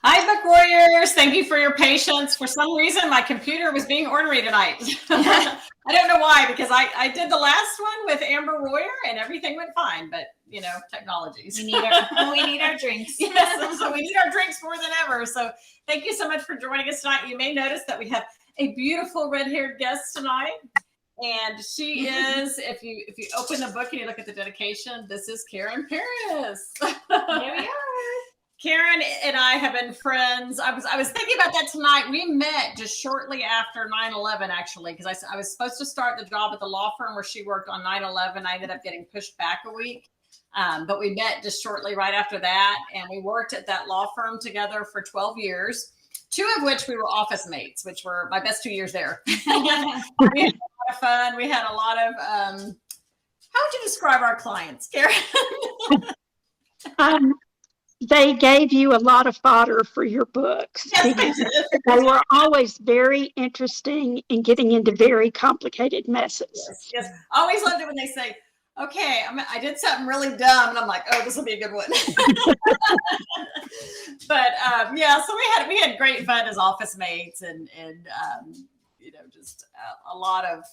Hi, book warriors. Thank you for your patience. For some reason, my computer was being ornery tonight. I don't know why, because I did the last one with Amber Royer and everything went fine, but you know, technologies. We need our drinks. Yes, so we need our drinks more than ever. So thank you so much for joining us tonight. You may notice that we have a beautiful red-haired guest tonight. And she is, if you open the book and you look at the dedication, this is Karen Paris. There we are. Karen and I have been friends. I was thinking about that tonight. We met just shortly after 9/11, actually, because I was supposed to start the job at the law firm where she worked on 9/11. I ended up getting pushed back a week, but we met just shortly right after that, and we worked at that law firm together for 12 years, 2 of which we were office mates, which were my best 2 years there. We had a lot of fun. We had a lot of, how would you describe our clients, Karen? They gave you a lot of fodder for your books. Yes, they were always very interesting in getting into very complicated messes. Yes. I always loved it when they say, okay, I did something really dumb, and I'm like, oh, this will be a good one. But yeah, so we had great fun as office mates, and you know, just a lot of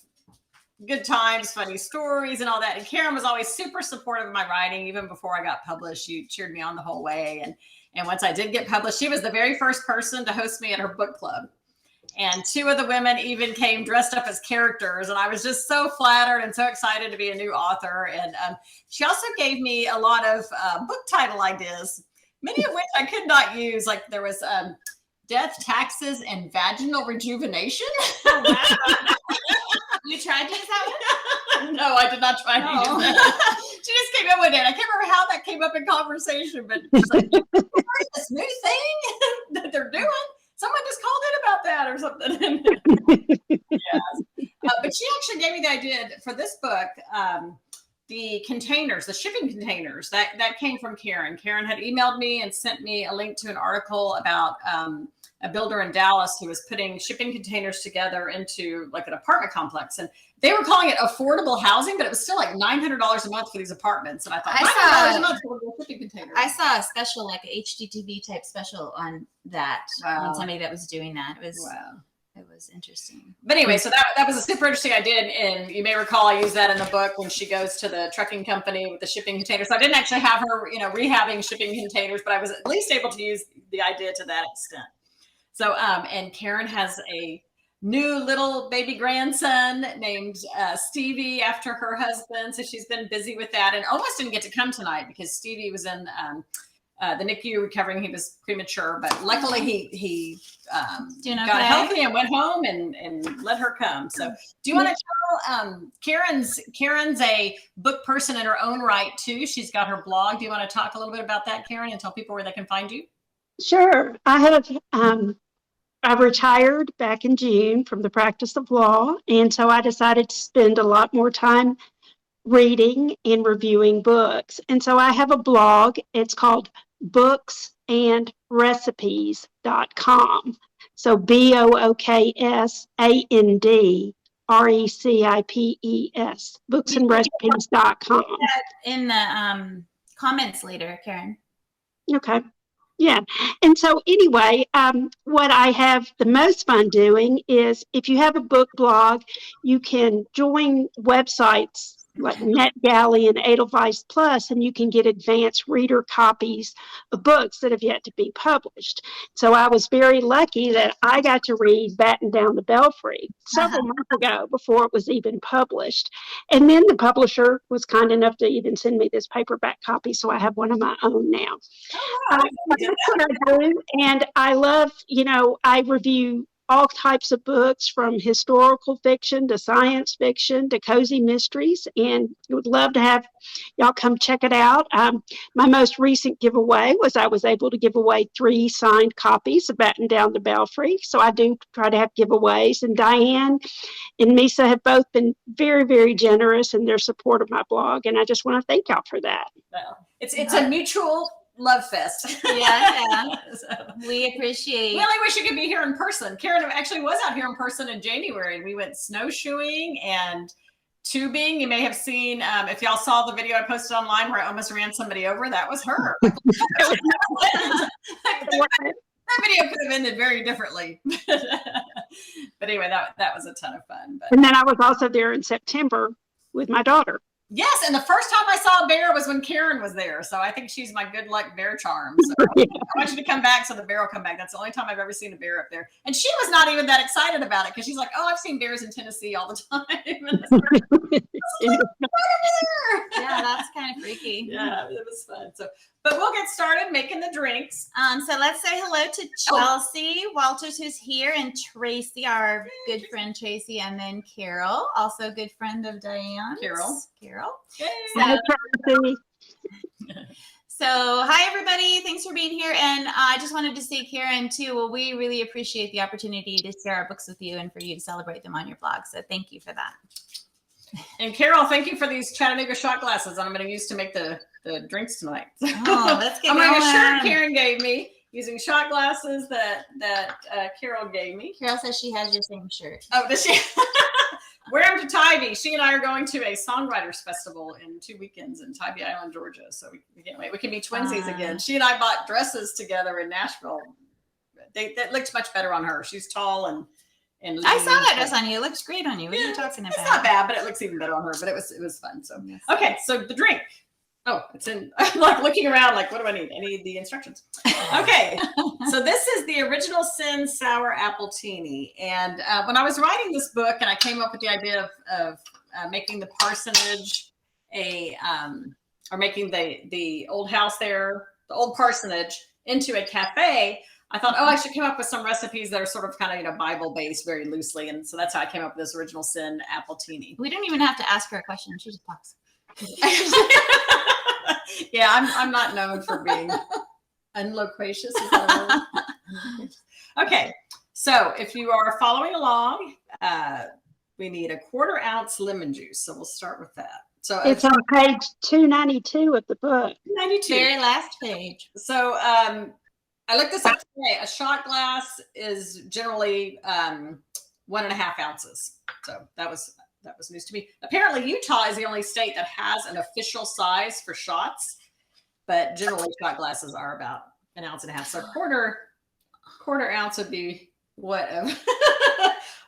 good times, funny stories, and all that. And Karen was always super supportive of my writing, even before I got published. She cheered me on the whole way. And once I did get published, she was the very first person to host me at her book club. And 2 of the women even came dressed up as characters. And I was just so flattered and so excited to be a new author. And she also gave me a lot of book title ideas, many of which I could not use. Like there was Death, Taxes, and Vaginal Rejuvenation. Oh, wow. You tried to use that one? No, I did not try to use that. She just came up with it. I can't remember how that came up in conversation, but she's like, this new thing that they're doing? Someone just called in about that or something. Yes. But she actually gave me the idea for this book. The containers, the shipping containers, that came from Karen. Karen had emailed me and sent me a link to an article about a builder in Dallas who was putting shipping containers together into like an apartment complex. And they were calling it affordable housing, but it was still like $900 a month for these apartments. And I thought, $900 a month for a shipping container. I saw a special, like a HGTV type special on that. Wow. On somebody that was doing that. It was wow. It was interesting. But anyway, so that was a super interesting idea. And you may recall I use that in the book when she goes to the trucking company with the shipping containers. So I didn't actually have her, you know, rehabbing shipping containers, but I was at least able to use the idea to that extent. So, and Karen has a new little baby grandson named Stevie after her husband. So she's been busy with that and almost didn't get to come tonight because Stevie was in the NICU recovering. He was premature, but luckily he got healthy and went home and let her come. So do you want to tell, Karen's a book person in her own right too. She's got her blog. Do you want to talk a little bit about that, Karen, and tell people where they can find you? Sure. I retired back in June from the practice of law, and so I decided to spend a lot more time reading and reviewing books. And so I have a blog. It's called booksandrecipes.com. So BOOKSANDRECIPES, booksandrecipes.com. In the comments later, Karen. Okay. Yeah. And so anyway, what I have the most fun doing is if you have a book blog, you can join websites like NetGalley and Edelweiss Plus, and you can get advanced reader copies of books that have yet to be published. So I was very lucky that I got to read Batten Down the Belfry several months ago before it was even published. And then the publisher was kind enough to even send me this paperback copy, so I have one of my own now. That's what I do. And I love, I review all types of books from historical fiction to science fiction to cozy mysteries, and would love to have y'all come check it out. My most recent giveaway was I was able to give away 3 signed copies of Batten Down the Belfry. So I do try to have giveaways, and Diane and Misa have both been very, very generous in their support of my blog, and I just want to thank y'all for that. Well, it's a mutual love fest. Yeah. So we appreciate. We only wish you could be here in person. Karen actually was out here in person in January. We went snowshoeing and tubing. You may have seen, if y'all saw the video I posted online where I almost ran somebody over, that was her. The that video could have ended very differently. But anyway, that was a ton of fun. But. And then I was also there in September with my daughter. Yes, and the first time I saw a bear was when Karen was there. So I think she's my good luck bear charm. So I want you to come back so the bear will come back. That's the only time I've ever seen a bear up there. And she was not even that excited about it because she's like, oh, I've seen bears in Tennessee all the time. Yeah, that's kind of freaky. Yeah, it was fun. So, but we'll get started making the drinks. So let's say hello to Chelsea Walters, who's here, and Tracy, our good friend Tracy, and then Carol, also a good friend of Diane. Carol. Hi, Tracy. So hi, everybody. Thanks for being here. And I just wanted to say, Karen, too, well, we really appreciate the opportunity to share our books with you and for you to celebrate them on your blog. So thank you for that. And Carol, thank you for these Chattanooga shot glasses I'm going to use to make the drinks tonight. Oh, let's get I'm wearing a shirt going. Karen gave me using shot glasses that Carol gave me. Can't say she has your same shirt. Oh, does she? Wear them to Tybee. She and I are going to a songwriters festival in 2 weekends in Tybee Island, Georgia. So we can't wait. We can be twinsies again. She and I bought dresses together in Nashville. That looked much better on her. She's tall and I saw that dress on you. It looks great on you. What are you talking about? It's not bad, but it looks even better on her. But it was fun. So Yes. Okay, so the drink. Oh, it's in. I'm like looking around, like, what do I need? I need the instructions. Okay, so this is the original Sin Sour Appletinis. And when I was writing this book, and I came up with the idea of making the parsonage or making the old house there, the old parsonage, into a cafe. I thought, I should come up with some recipes that are sort of kind of, Bible-based very loosely. And so that's how I came up with this original Sin Appletini. We don't even have to ask her a question. She just talks. Yeah, I'm not known for being unloquacious. Is that a word? Okay, so if you are following along, we need a 1/4 ounce lemon juice. So we'll start with that. So It's on page 292 of the book. 92. Very last page. So I looked this up today. A shot glass is generally 1.5 ounces. So that was news to me. Apparently, Utah is the only state that has an official size for shots, but generally shot glasses are about 1.5 ounces. So quarter ounce would be what?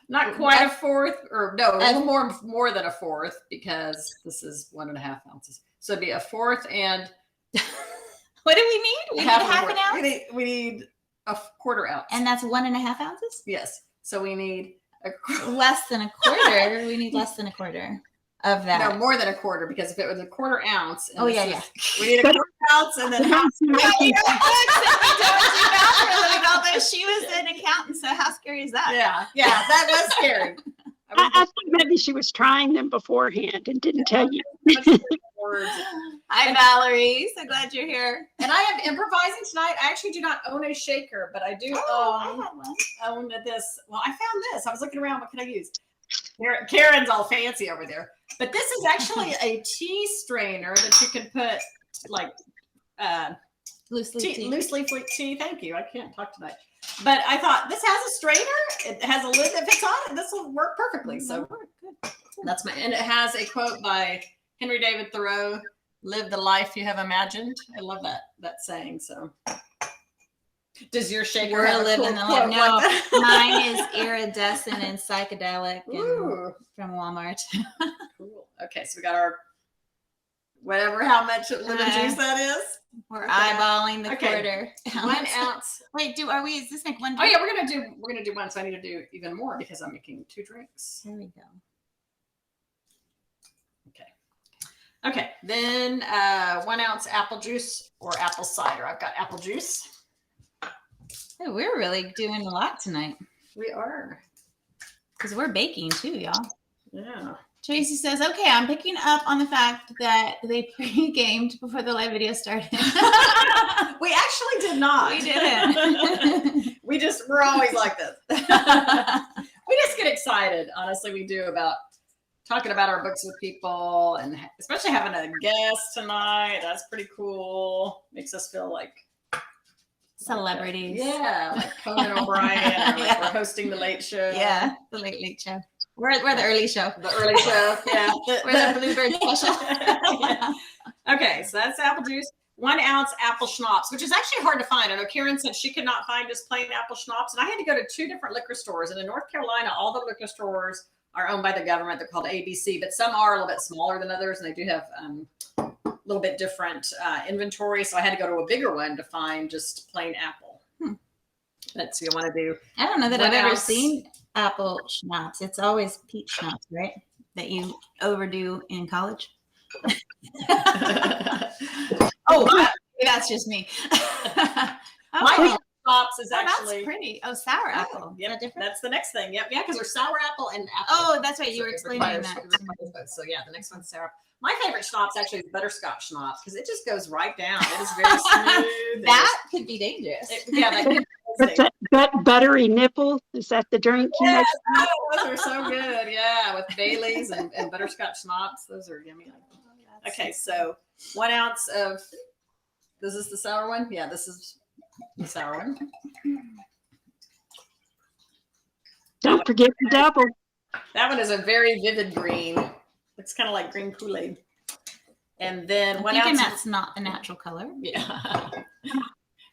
Not quite a fourth, or no, a little more than a fourth, because this is 1.5 ounces. So it'd be a fourth and. What do we need? We need half an ounce? We need a 1/4 ounce. And that's 1.5 ounces? Yes. So we need less than a quarter. We need less than a quarter of that. No, more than a quarter, because if it was a 1/4 ounce. Oh, yeah. We need a 1/4 ounce and then half. Although she was an accountant, so how scary is that? Yeah, that was scary. I think maybe she was trying them beforehand and didn't tell you. Hi, Valerie. So glad you're here. And I am improvising tonight. I actually do not own a shaker, but I do own this. Well, I found this. I was looking around. What can I use? Karen's all fancy over there. But this is actually a tea strainer that you can put like loose leaf tea. Thank you. I can't talk tonight. But I thought this has a strainer. It has a lid that fits on it. This will work perfectly. So that's and it has a quote by Henry David Thoreau: "Live the life you have imagined." I love that saying. So, does your shaker have a cool quote? No, mine is iridescent and psychedelic and from Walmart. Cool. Okay, so we got our how much lemon juice that is. We're eyeballing the 1/4 ounce. 1 ounce. Wait, is this like one? Oh yeah, we're gonna do one. So I need to do even more because I'm making 2 drinks. There we go. Okay, then 1 ounce apple juice or apple cider. I've got apple juice. Hey, we're really doing a lot tonight. We are. Because we're baking too, y'all. Yeah. Tracy says, okay, I'm picking up on the fact that they pre-gamed before the live video started. We actually did not. We didn't. We're always like this. We just get excited. Honestly, we do about talking about our books with people, and especially having a guest tonight. That's pretty cool. Makes us feel like celebrities. Yeah, like Conan O'Brien, or like we're hosting the Late Show. Yeah, the Late Show. We're the early show. The early show, yeah. We're the Bluebird special. Yeah. Okay, so that's apple juice. 1 ounce apple schnapps, which is actually hard to find. I know Karen said she could not find just plain apple schnapps, and I had to go to 2 different liquor stores. And in North Carolina, all the liquor stores are owned by the government. They're called ABC, but some are a little bit smaller than others, and they do have a little bit different inventory. So I had to go to a bigger one to find just plain apple. Let's see, you want to do. I don't know that 1 I've ever ounce. seen apple schnapps. It's always peach schnapps, right? That you overdo in college. That's just me. My favorite schnapps is actually that's pretty. Oh, sour apple. Yep, that's the next thing. Yep, yeah, because there's sour apple and apple. Oh, that's right. You were explaining that. So yeah, the next one's sour apple. My favorite schnapps actually is butterscotch schnapps because it just goes right down. It is very smooth. That could be dangerous. What's that buttery nipple? Is that the drink? Yes, those are so good. Yeah, with Baileys and butterscotch schnapps. Those are yummy. Okay, so 1 ounce of, this is the sour one? Yeah, this is the sour one. Don't forget the double. That one is a very vivid green. Looks kind of like green Kool-Aid. And then 1 ounce. That's not the natural color. Yeah.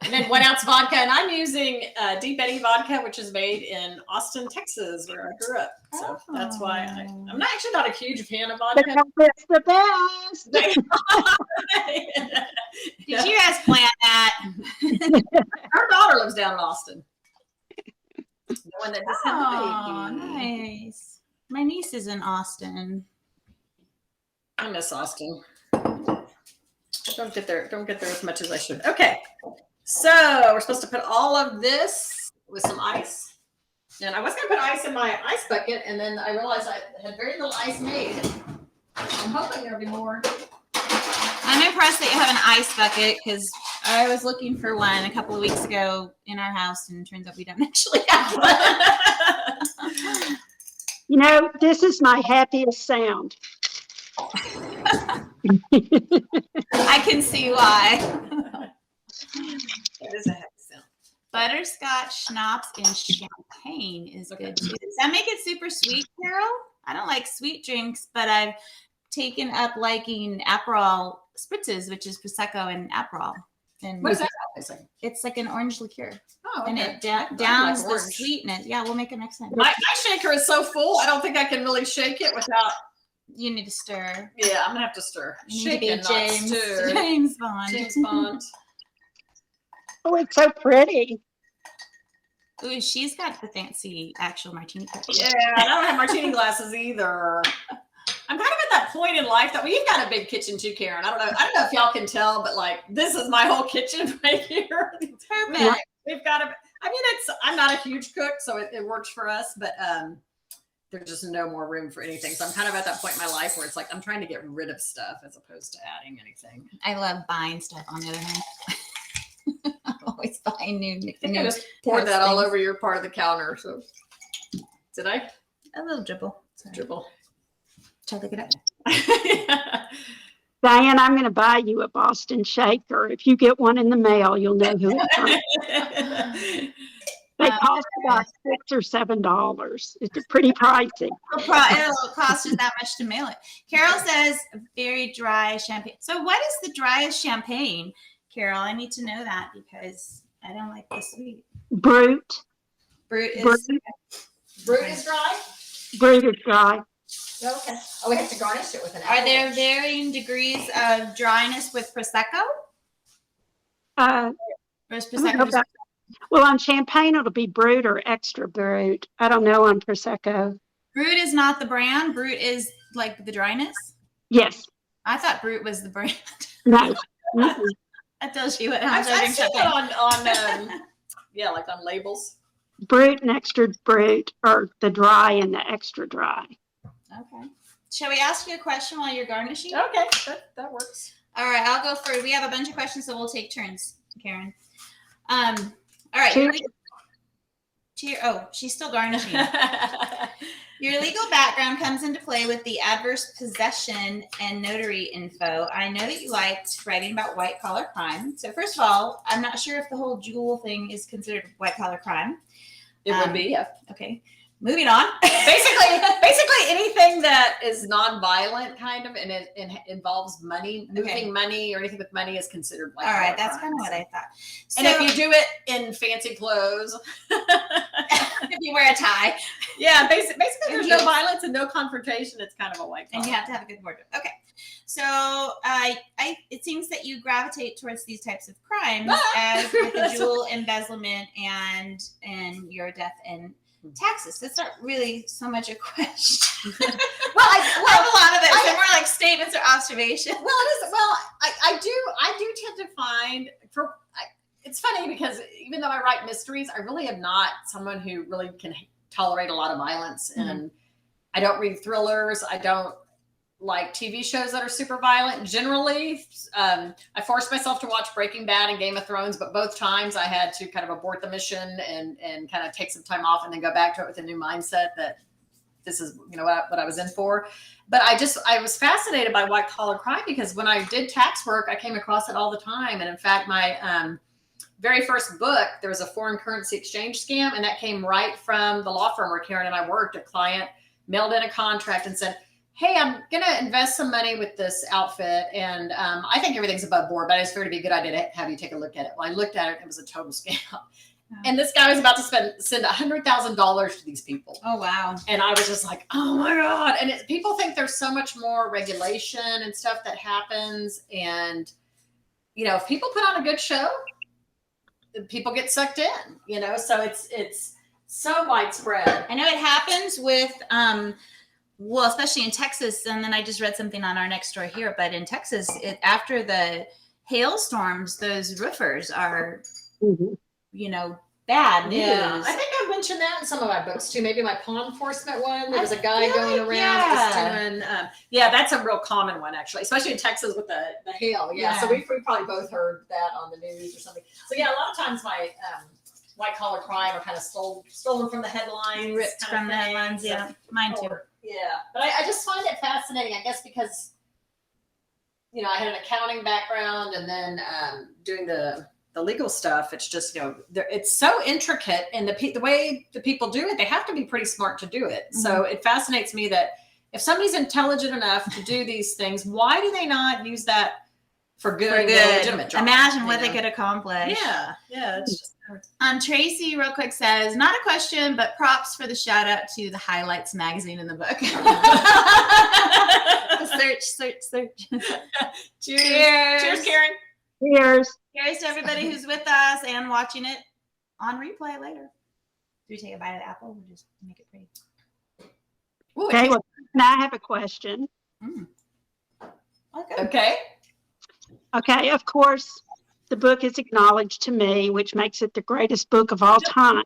And then 1 ounce vodka. And I'm using Deep Eddy vodka, which is made in Austin, Texas, where I grew up. So that's why I'm actually not a huge fan of vodka. It's the best. Did you guys plan that? Our daughter lives down in Austin. The one that just had the baby. Nice. My niece is in Austin. I miss Austin. Don't get there as much as I should. Okay. So we're supposed to put all of this with some ice. And I was going to put ice in my ice bucket, and then I realized I had very little ice made. I'm hoping there'll be more. I'm impressed that you have an ice bucket because I was looking for one a couple of weeks ago in our house, and it turns out we don't actually have one. You know, this is my happiest sound. I can see why. It is a happy sound. Butterscotch schnapps and champagne is good too. Does that make it super sweet, Carol? I don't like sweet drinks, but I've taken up liking Aperol spritzes, which is Prosecco and Aperol. And what is that? It's like an orange liqueur. Oh, okay. And it downs the sweetness. Yeah, we'll make it next time. My shaker is so full, I don't think I can really shake it without. You need to stir. Yeah, I'm gonna have to stir. Shake and not stir. James Bond. James Bond. Oh, it's so pretty. Ooh, she's got the fancy actual martini cup. Yeah, I don't have martini glasses either. I'm kind of at that point in life that we've got a big kitchen too, Karen. I don't know if y'all can tell, but like this is my whole kitchen right here. It's perfect. We've got I'm not a huge cook, so it works for us, but there's just no more room for anything. So I'm kind of at that point in my life where it's like I'm trying to get rid of stuff as opposed to adding anything. I love buying stuff on the other hand. I'm always buying new. I just poured that all over your part of the counter. So did I? A little dribble. Dribble. Try to look it up. Yeah. Diane, I'm going to buy you a Boston shaker. If you get one in the mail, you'll know who it's from. They cost about $6 or $7. It's pretty pricey. It'll cost us that much to mail it. Carol says very dry champagne. So what is the driest champagne, Carol? I need to know that because I don't like the sweet. Brut. Brut is dry? Brut is dry. Okay. Oh, we have to garnish it with an apple. Are there varying degrees of dryness with Prosecco? Or is Prosecco well, on champagne, it'll be Brut or extra Brut. I don't know on Prosecco. Brut is not the brand. Brut is like the dryness? Yes. I thought Brut was the brand. No. That tells you what I've seen it on like on labels. Brut and extra Brut are the dry and the extra dry. Okay. Shall we ask you a question while you're garnishing? Okay, that works. All right, I'll go first. We have a bunch of questions, so we'll take turns, Karen. All right. Cheers. Oh, she's still garnishing. Your legal background comes into play with the adverse possession and notary info. I know that you liked writing about white-collar crime. So first of all, I'm not sure if the whole jewel thing is considered white-collar crime. It would be, yeah. Okay. Moving on. basically anything that is non-violent kind of and it involves money, moving money or anything with money is considered white collar. All right, that's kind of what I thought. And if you do it in fancy clothes, if you wear a tie, yeah, basically there's no violence and no confrontation. It's kind of a white collar. And you have to have a good wardrobe. Okay, so it seems that you gravitate towards these types of crimes as with the jewel embezzlement and your death in taxes. That's not really so much a question. Well, I have a lot of it. Some more like statements or observations. Well, it is. Well, I do tend to find it's funny because even though I write mysteries, I really am not someone who really can tolerate a lot of violence, and I don't read thrillers. I don't like TV shows that are super violent. Generally, I forced myself to watch Breaking Bad and Game of Thrones, but both times I had to kind of abort the mission and kind of take some time off and then go back to it with a new mindset that this is, what I was in for. But I was fascinated by white collar crime because when I did tax work, I came across it all the time. And in fact, my very first book, there was a foreign currency exchange scam, and that came right from the law firm where Karen and I worked. A client mailed in a contract and said, hey, I'm going to invest some money with this outfit, and I think everything's above board, but I just figured it'd be a good idea to have you take a look at it. Well, I looked at it. It was a total scam. Oh. And this guy was about to send $100,000 to these people. Oh, wow. And I was just like, oh, my God. And people think there's so much more regulation and stuff that happens. And, if people put on a good show, people get sucked in, so it's so widespread. I know it happens with well, especially in Texas, and then I just read something on our next door here, but in Texas, after the hailstorms, those roofers are, bad news. Yeah, I think I've mentioned that in some of my books too. Maybe my pawn enforcement one. There was a guy going around just doing. That's a real common one actually, especially in Texas with the hail. Yeah, so we probably both heard that on the news or something. So yeah, a lot of times my white collar crime are kind of stolen from the headlines, ripped from the headlines. Yeah, mine too. Yeah, but I just find it fascinating. I guess because I had an accounting background and then doing the legal stuff. It's just it's so intricate, and the way the people do it, they have to be pretty smart to do it. Mm-hmm. So it fascinates me that if somebody's intelligent enough to do these things, why do they not use that for good. Legitimate job? Imagine what they could accomplish. Yeah, it's just. Tracy real quick says, not a question, but props for the shout out to the highlights magazine in the book. Search. Cheers, Karen. Cheers to everybody who's with us and watching it on replay later. Do we take a bite of the apple? We'll just make it pretty. Ooh, okay, well, now I have a question. Okay, of course, the book is acknowledged to me, which makes it the greatest book of all time.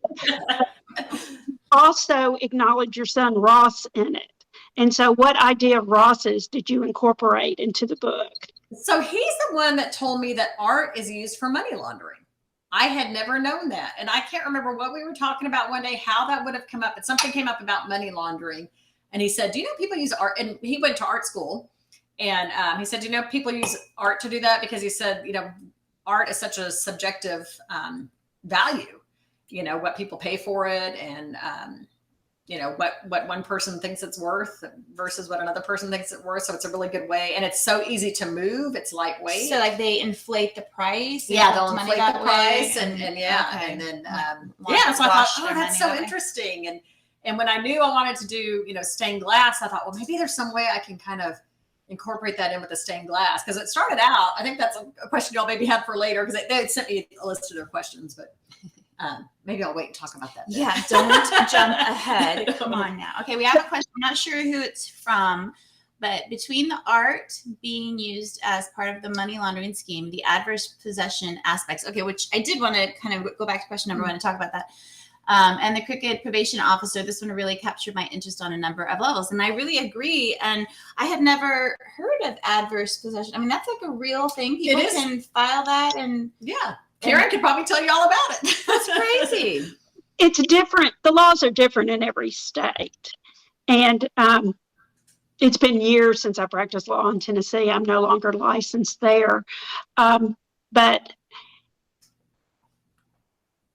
Also acknowledge your son Ross in it. And so what idea of Ross's did you incorporate into the book? So he's the one that told me that art is used for money laundering. I had never known that. And I can't remember what we were talking about one day, how that would have come up, but something came up about money laundering. And he said, do you know people use art? And he went to art school. And he said, do you know people use art to do that? Because he said, art is such a subjective value, what people pay for it and, what one person thinks it's worth versus what another person thinks it's worth. So it's a really good way. And it's so easy to move. It's lightweight. So like they inflate the price. Yeah, they'll inflate the price. And then, so I thought, that's so interesting. And when I knew I wanted to do, stained glass, I thought, well, maybe there's some way I can kind of incorporate that in with the stained glass. Because it started out, I think that's a question y'all maybe have for later, because they had sent me a list of their questions, but maybe I'll wait and talk about that then. Yeah, don't jump ahead. Come on now. Okay, we have a question. I'm not sure who it's from, but between the art being used as part of the money laundering scheme, the adverse possession aspects, which I did want to kind of go back to question number one and talk about that. And the crooked probation officer, this one really captured my interest on a number of levels. And I really agree. And I had never heard of adverse possession. I mean, that's like a real thing. People can file that. And yeah, Karen could probably tell you all about it. That's crazy. It's different. The laws are different in every state. And it's been years since I practiced law in Tennessee. I'm no longer licensed there. But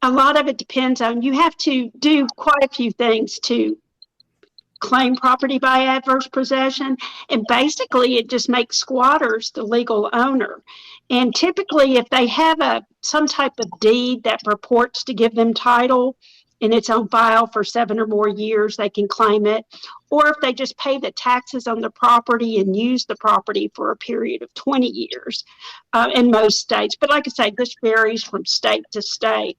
a lot of it depends on, you have to do quite a few things to claim property by adverse possession. And basically it just makes squatters the legal owner. And typically if they have some type of deed that purports to give them title and it's on file for 7 or more years, they can claim it. Or if they just pay the taxes on the property and use the property for a period of 20 years in most states. But like I say, this varies from state to state.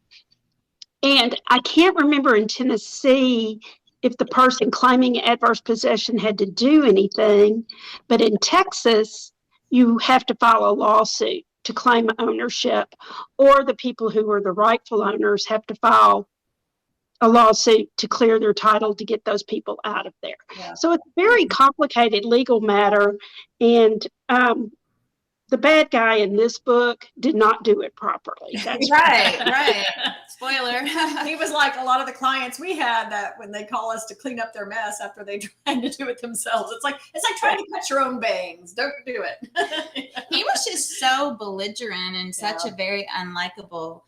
And I can't remember in Tennessee if the person claiming adverse possession had to do anything, but in Texas, you have to file a lawsuit to claim ownership, or the people who are the rightful owners have to file a lawsuit to clear their title to get those people out of there. Yeah. So it's a very complicated legal matter, and the bad guy in this book did not do it properly. That's right. Spoiler. He was like a lot of the clients we had that when they call us to clean up their mess after they tried to do it themselves. It's like trying to cut your own bangs. Don't do it. He was just so belligerent and such a very unlikable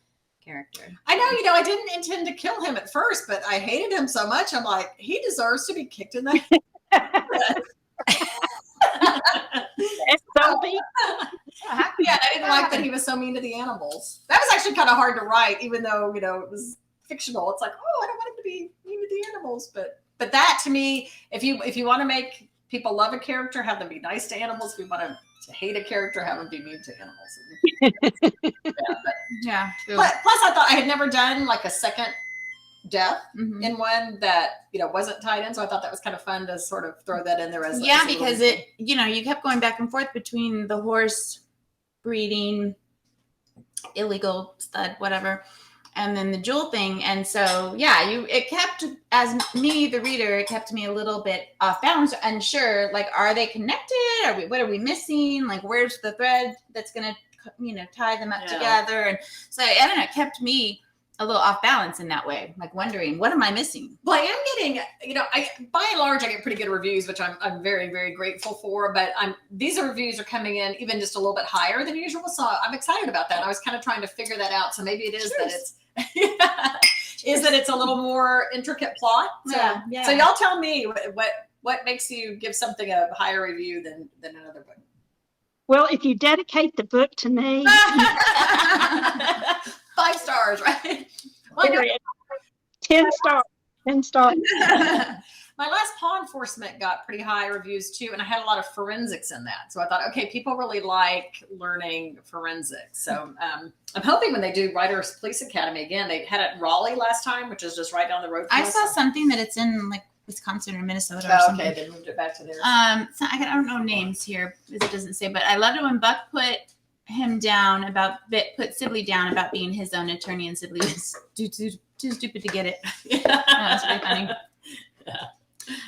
character. I know, I didn't intend to kill him at first, but I hated him so much. I'm like, he deserves to be kicked in the head. Yeah, I didn't like that he was so mean to the animals. That was actually kind of hard to write, even though it was fictional. It's like, oh, I don't want him to be mean to the animals, but that to me, if you want to make people love a character, have them be nice to animals. If you want to hate a character, have them be mean to animals. Yeah. Plus, I thought I had never done like a second death in one that wasn't tied in, so I thought that was kind of fun to sort of throw that in there as because it you kept going back and forth between the horse breeding, illegal stud, whatever, and then the jewel thing, and so it kept, as me the reader, it kept me a little bit off balance, unsure, like, are they connected, what are we missing, like, where's the thread that's gonna tie them up together, and so I don't know, it kept me a little off balance in that way, like wondering, what am I missing? Well, I am getting, by and large, I get pretty good reviews, which I'm very, very grateful for, but these reviews are coming in even just a little bit higher than usual. So I'm excited about that. I was kind of trying to figure that out. So maybe it is that it's a little more intricate plot. So, so y'all tell me what makes you give something a higher review than another book? Well, if you dedicate the book to me, 5 stars, right? Well, 10 stars. 10 stars. My last Paw Enforcement got pretty high reviews too, and I had a lot of forensics in that. So I thought, okay, people really like learning forensics. So I'm hoping when they do Writers Police Academy again, they had it in Raleigh last time, which is just right down the road from us. I saw something that it's in like Wisconsin or Minnesota or something. Okay, they moved it back to there. So I don't know names here, because it doesn't say, but I loved it when Buck put Sibley down about being his own attorney, and Sibley was too stupid to get it. That's pretty funny. Yeah.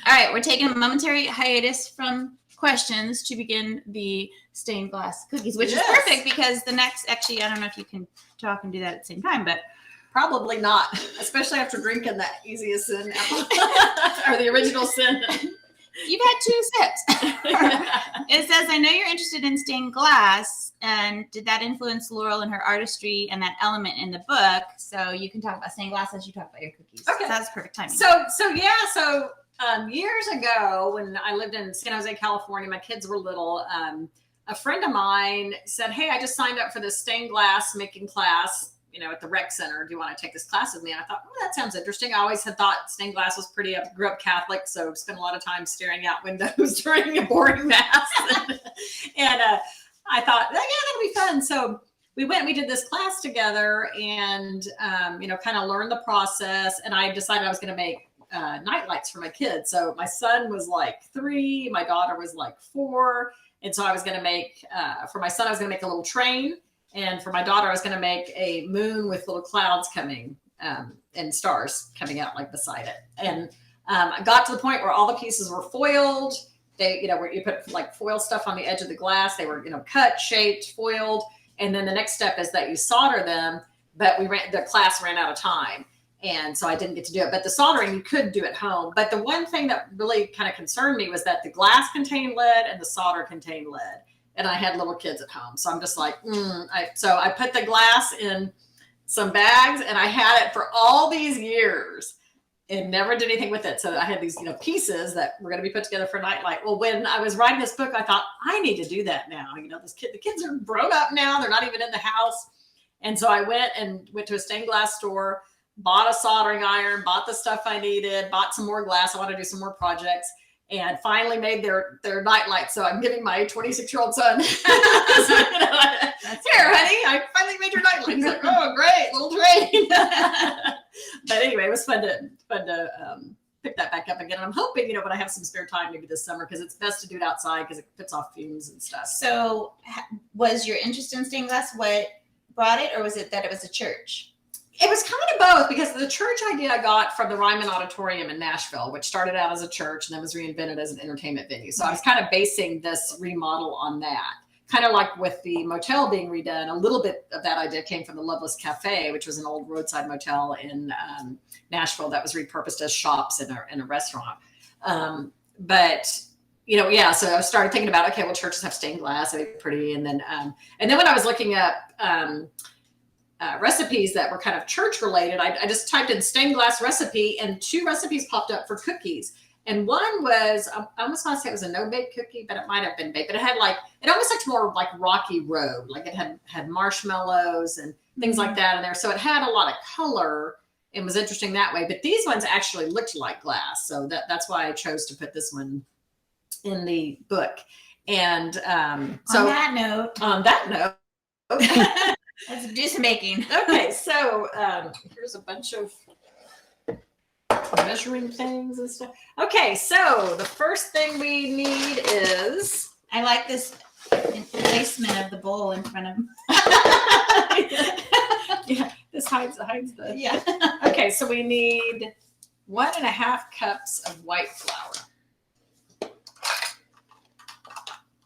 All right, we're taking a momentary hiatus from questions to begin the stained glass cookies, which is perfect because the next, actually, I don't know if you can talk and do that at the same time, but probably not, especially after drinking that Easiest Sin or the original Sin. You've had 2 sips. It says, I know you're interested in stained glass, and did that influence Laurel and her artistry and that element in the book? So you can talk about stained glass as you talk about your cookies. Okay. That's perfect timing. So years ago when I lived in San Jose, California, my kids were little, a friend of mine said, hey, I just signed up for this stained glass making class, at the rec center. Do you want to take this class with me? And I thought, that sounds interesting. I always had thought stained glass was pretty, I grew up Catholic, so spent a lot of time staring out windows during a boring mass. and I thought, that'll be fun. So we went and we did this class together and, kind of learned the process. And I decided I was going to make night lights for my kids. So my son was like 3, my daughter was like 4. And so I was going to make, for my son, I was going to make a little train. And for my daughter, I was going to make a moon with little clouds coming and stars coming out like beside it. And I got to the point where all the pieces were foiled. They, where you put like foil stuff on the edge of the glass. They were, cut, shaped, foiled. And then the next step is that you solder them. But the class ran out of time. And so I didn't get to do it. But the soldering you could do at home. But the one thing that really kind of concerned me was that the glass contained lead and the solder contained lead. And I had little kids at home. So I'm just like, so I put the glass in some bags, and I had it for all these years and never did anything with it. So I had these, pieces that were going to be put together for Nightlight. Well, when I was writing this book, I thought, I need to do that now. The kids are grown up now. They're not even in the house. And so I went to a stained glass store, bought a soldering iron, bought the stuff I needed, bought some more glass. I want to do some more projects, and finally made their Nightlight. So I'm giving my 26-year-old son, here, honey, I finally made your Nightlight. He's like, oh, great, little train. But anyway, it was fun to pick that back up again. And I'm hoping, when I have some spare time, maybe this summer, because it's best to do it outside because it puts off fumes and stuff. So was your interest in stained glass what brought it, or was it that it was a church? It was kind of both, because the church idea I got from the Ryman Auditorium in Nashville, which started out as a church and then was reinvented as an entertainment venue. So I was kind of basing this remodel on that. Kind of like with the motel being redone, a little bit of that idea came from the Loveless Cafe, which was an old roadside motel in Nashville that was repurposed as shops in a restaurant. So I started thinking about, okay, well, churches have stained glass, that'd be pretty. And then when I was looking up recipes that were kind of church related, I just typed in stained glass recipe, and 2 recipes popped up for cookies. And one was, I almost want to say it was a no-bake cookie, but it might have been baked. But it had it almost looked more like Rocky Road. Like it had marshmallows and things like that in there. So it had a lot of color and was interesting that way. But these ones actually looked like glass. So that's why I chose to put this one in the book. And on that note, let's do some baking. Okay, so here's a bunch of measuring things and stuff. Okay, so the first thing we need is... I like this placement of the bowl in front of him. Yeah, this hides the... Yeah. Okay, so we need 1.5 cups of white flour.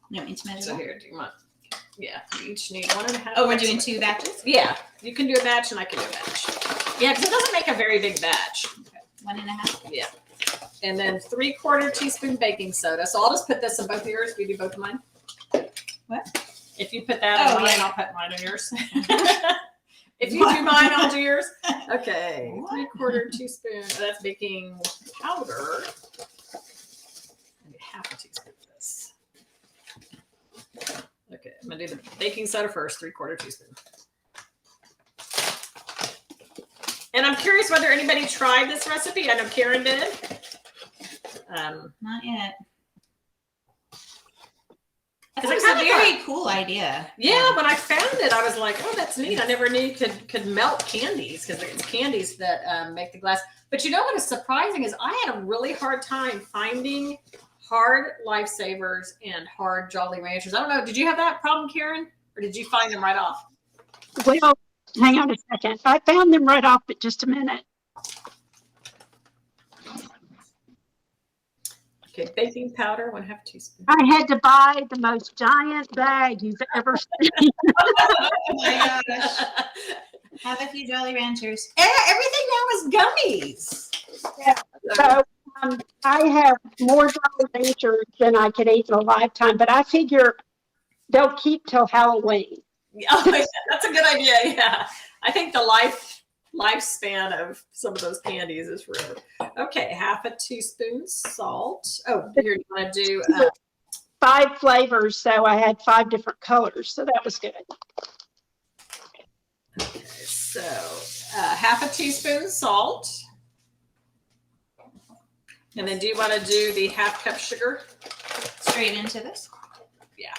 You want me to measure? So here, do you want... Yeah, you each need 1.5. Oh, we're doing 2 batches? Yeah, you can do a batch and I can do a batch. Yeah, because it doesn't make a very big batch. Okay. 1.5? Yeah. And then 3/4 teaspoon baking soda. So I'll just put this in both of yours. Do you do both of mine? What? If you put that in mine, I'll put mine in yours. If you do mine, I'll do yours. Okay. 3/4 teaspoon. That's baking powder. Maybe 1/2 teaspoon of this. Okay, I'm gonna do the baking soda first, 3/4 teaspoon. And I'm curious whether anybody tried this recipe. I know Karen did. Not yet. It's a very cool idea. Yeah, when I found it, I was like, oh, that's neat. I never knew you could melt candies, because it's candies that make the glass. But you know what is surprising is I had a really hard time finding hard Lifesavers and hard Jolly Ranchers. I don't know. Did you have that problem, Karen? Or did you find them right off? Well, hang on a second. I found them right off, but just a minute. Okay, baking powder, 1/2 teaspoon. I had to buy the most giant bag you've ever seen. Oh my gosh. Have a few Jolly Ranchers. Everything now is gummies. Yeah. So I have more Jolly Ranchers than I could eat in a lifetime, but I figure they'll keep till Halloween. Oh, yeah, that's a good idea. Yeah, I think the lifespan of some of those candies is forever. Okay, 1/2 teaspoon salt. Oh, here you want to do 5 flavors, so I had 5 different colors, so that was good. Okay, so 1/2 teaspoon salt. And then do you want to do the 1/2 cup sugar? Straight into this? Yeah.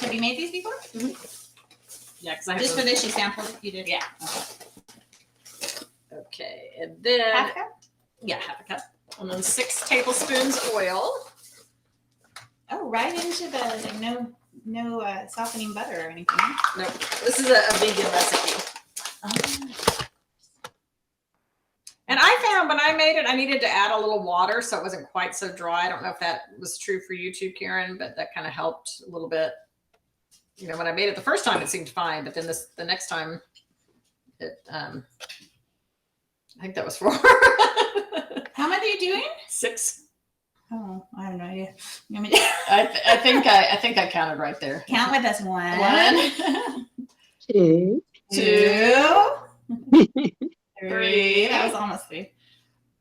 Have you made these before? Mm-hmm. Yeah, because I have just for this you sampled it? You did? Yeah. Okay, and then 1/2 cup? Yeah, 1/2 cup. And then 6 tablespoons oil. Oh, right into the no softening butter or anything. Nope. This is a vegan recipe. Oh. And I found when I made it, I needed to add a little water so it wasn't quite so dry. I don't know if that was true for you too, Karen, but that kind of helped a little bit. You know, when I made it the first time, it seemed fine, but then the next time, it I think that was 4. How many are you doing? 6. Oh, I have no idea. I think I counted right there. Count with us. 1, 2, 2, 3. That was almost 3.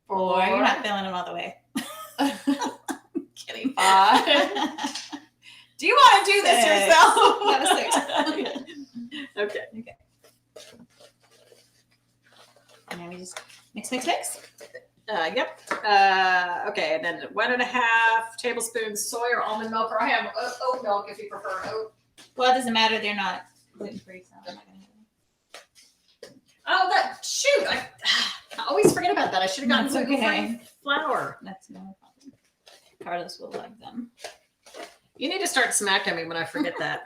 4. You're not feeling them all the way. Kidding. 5. Do you want to do this 6. yourself? That was 6. Okay. And then we just mix. Yep. Okay, and then 1.5 tablespoons soy or almond milk, or I have oat milk if you prefer oat. Well, it doesn't matter. They're not gluten-free, so I'm not going to have them. Oh, shoot. I always forget about that. I should have gotten some gluten-free flour. That's no problem. Carlos will like them. You need to start smacking me when I forget that.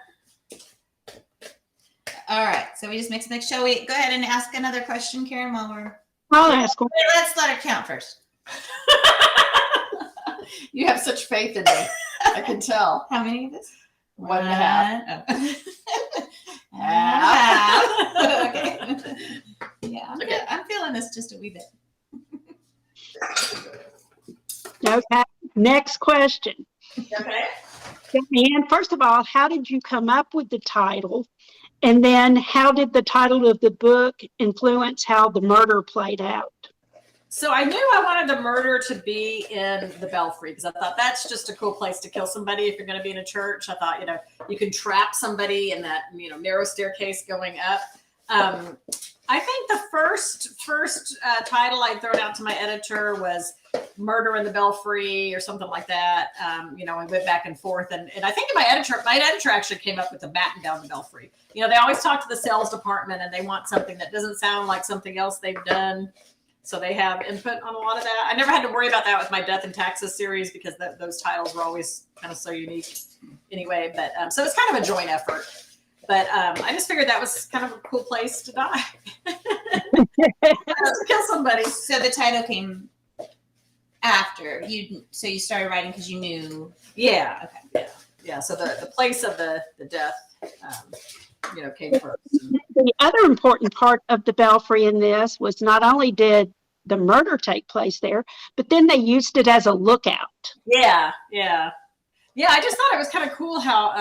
All right, so we just mix. Shall we go ahead and ask another question, Karen, while we're... I'll ask one. Wait, let's let her count first. You have such faith in me. I can tell. How many of this? 1.5. Oh. Half. Okay. Yeah, Okay. I'm feeling this just a wee bit. Okay. Next question. Okay. Diane, first of all, how did you come up with the title? And then how did the title of the book influence how the murder played out? So I knew I wanted the murder to be in the Belfry because I thought that's just a cool place to kill somebody if you're going to be in a church. I thought, you can trap somebody in that, narrow staircase going up. I think the first title I'd thrown out to my editor was Murder in the Belfry or something like that. We went back and forth. And I think my editor actually came up with the Batten Down the Belfry. They always talk to the sales department and they want something that doesn't sound like something else they've done. So they have input on a lot of that. I never had to worry about that with my Death and Taxes series because those titles were always kind of so unique anyway. But so it's kind of a joint effort. But I just figured that was kind of a cool place to die. To kill somebody. So the title came after you. So you started writing because you knew. Yeah. Okay. Yeah. So the place of the death, came first. The other important part of the Belfry in this was not only did the murder take place there, but then they used it as a lookout. Yeah. I just thought it was kind of cool how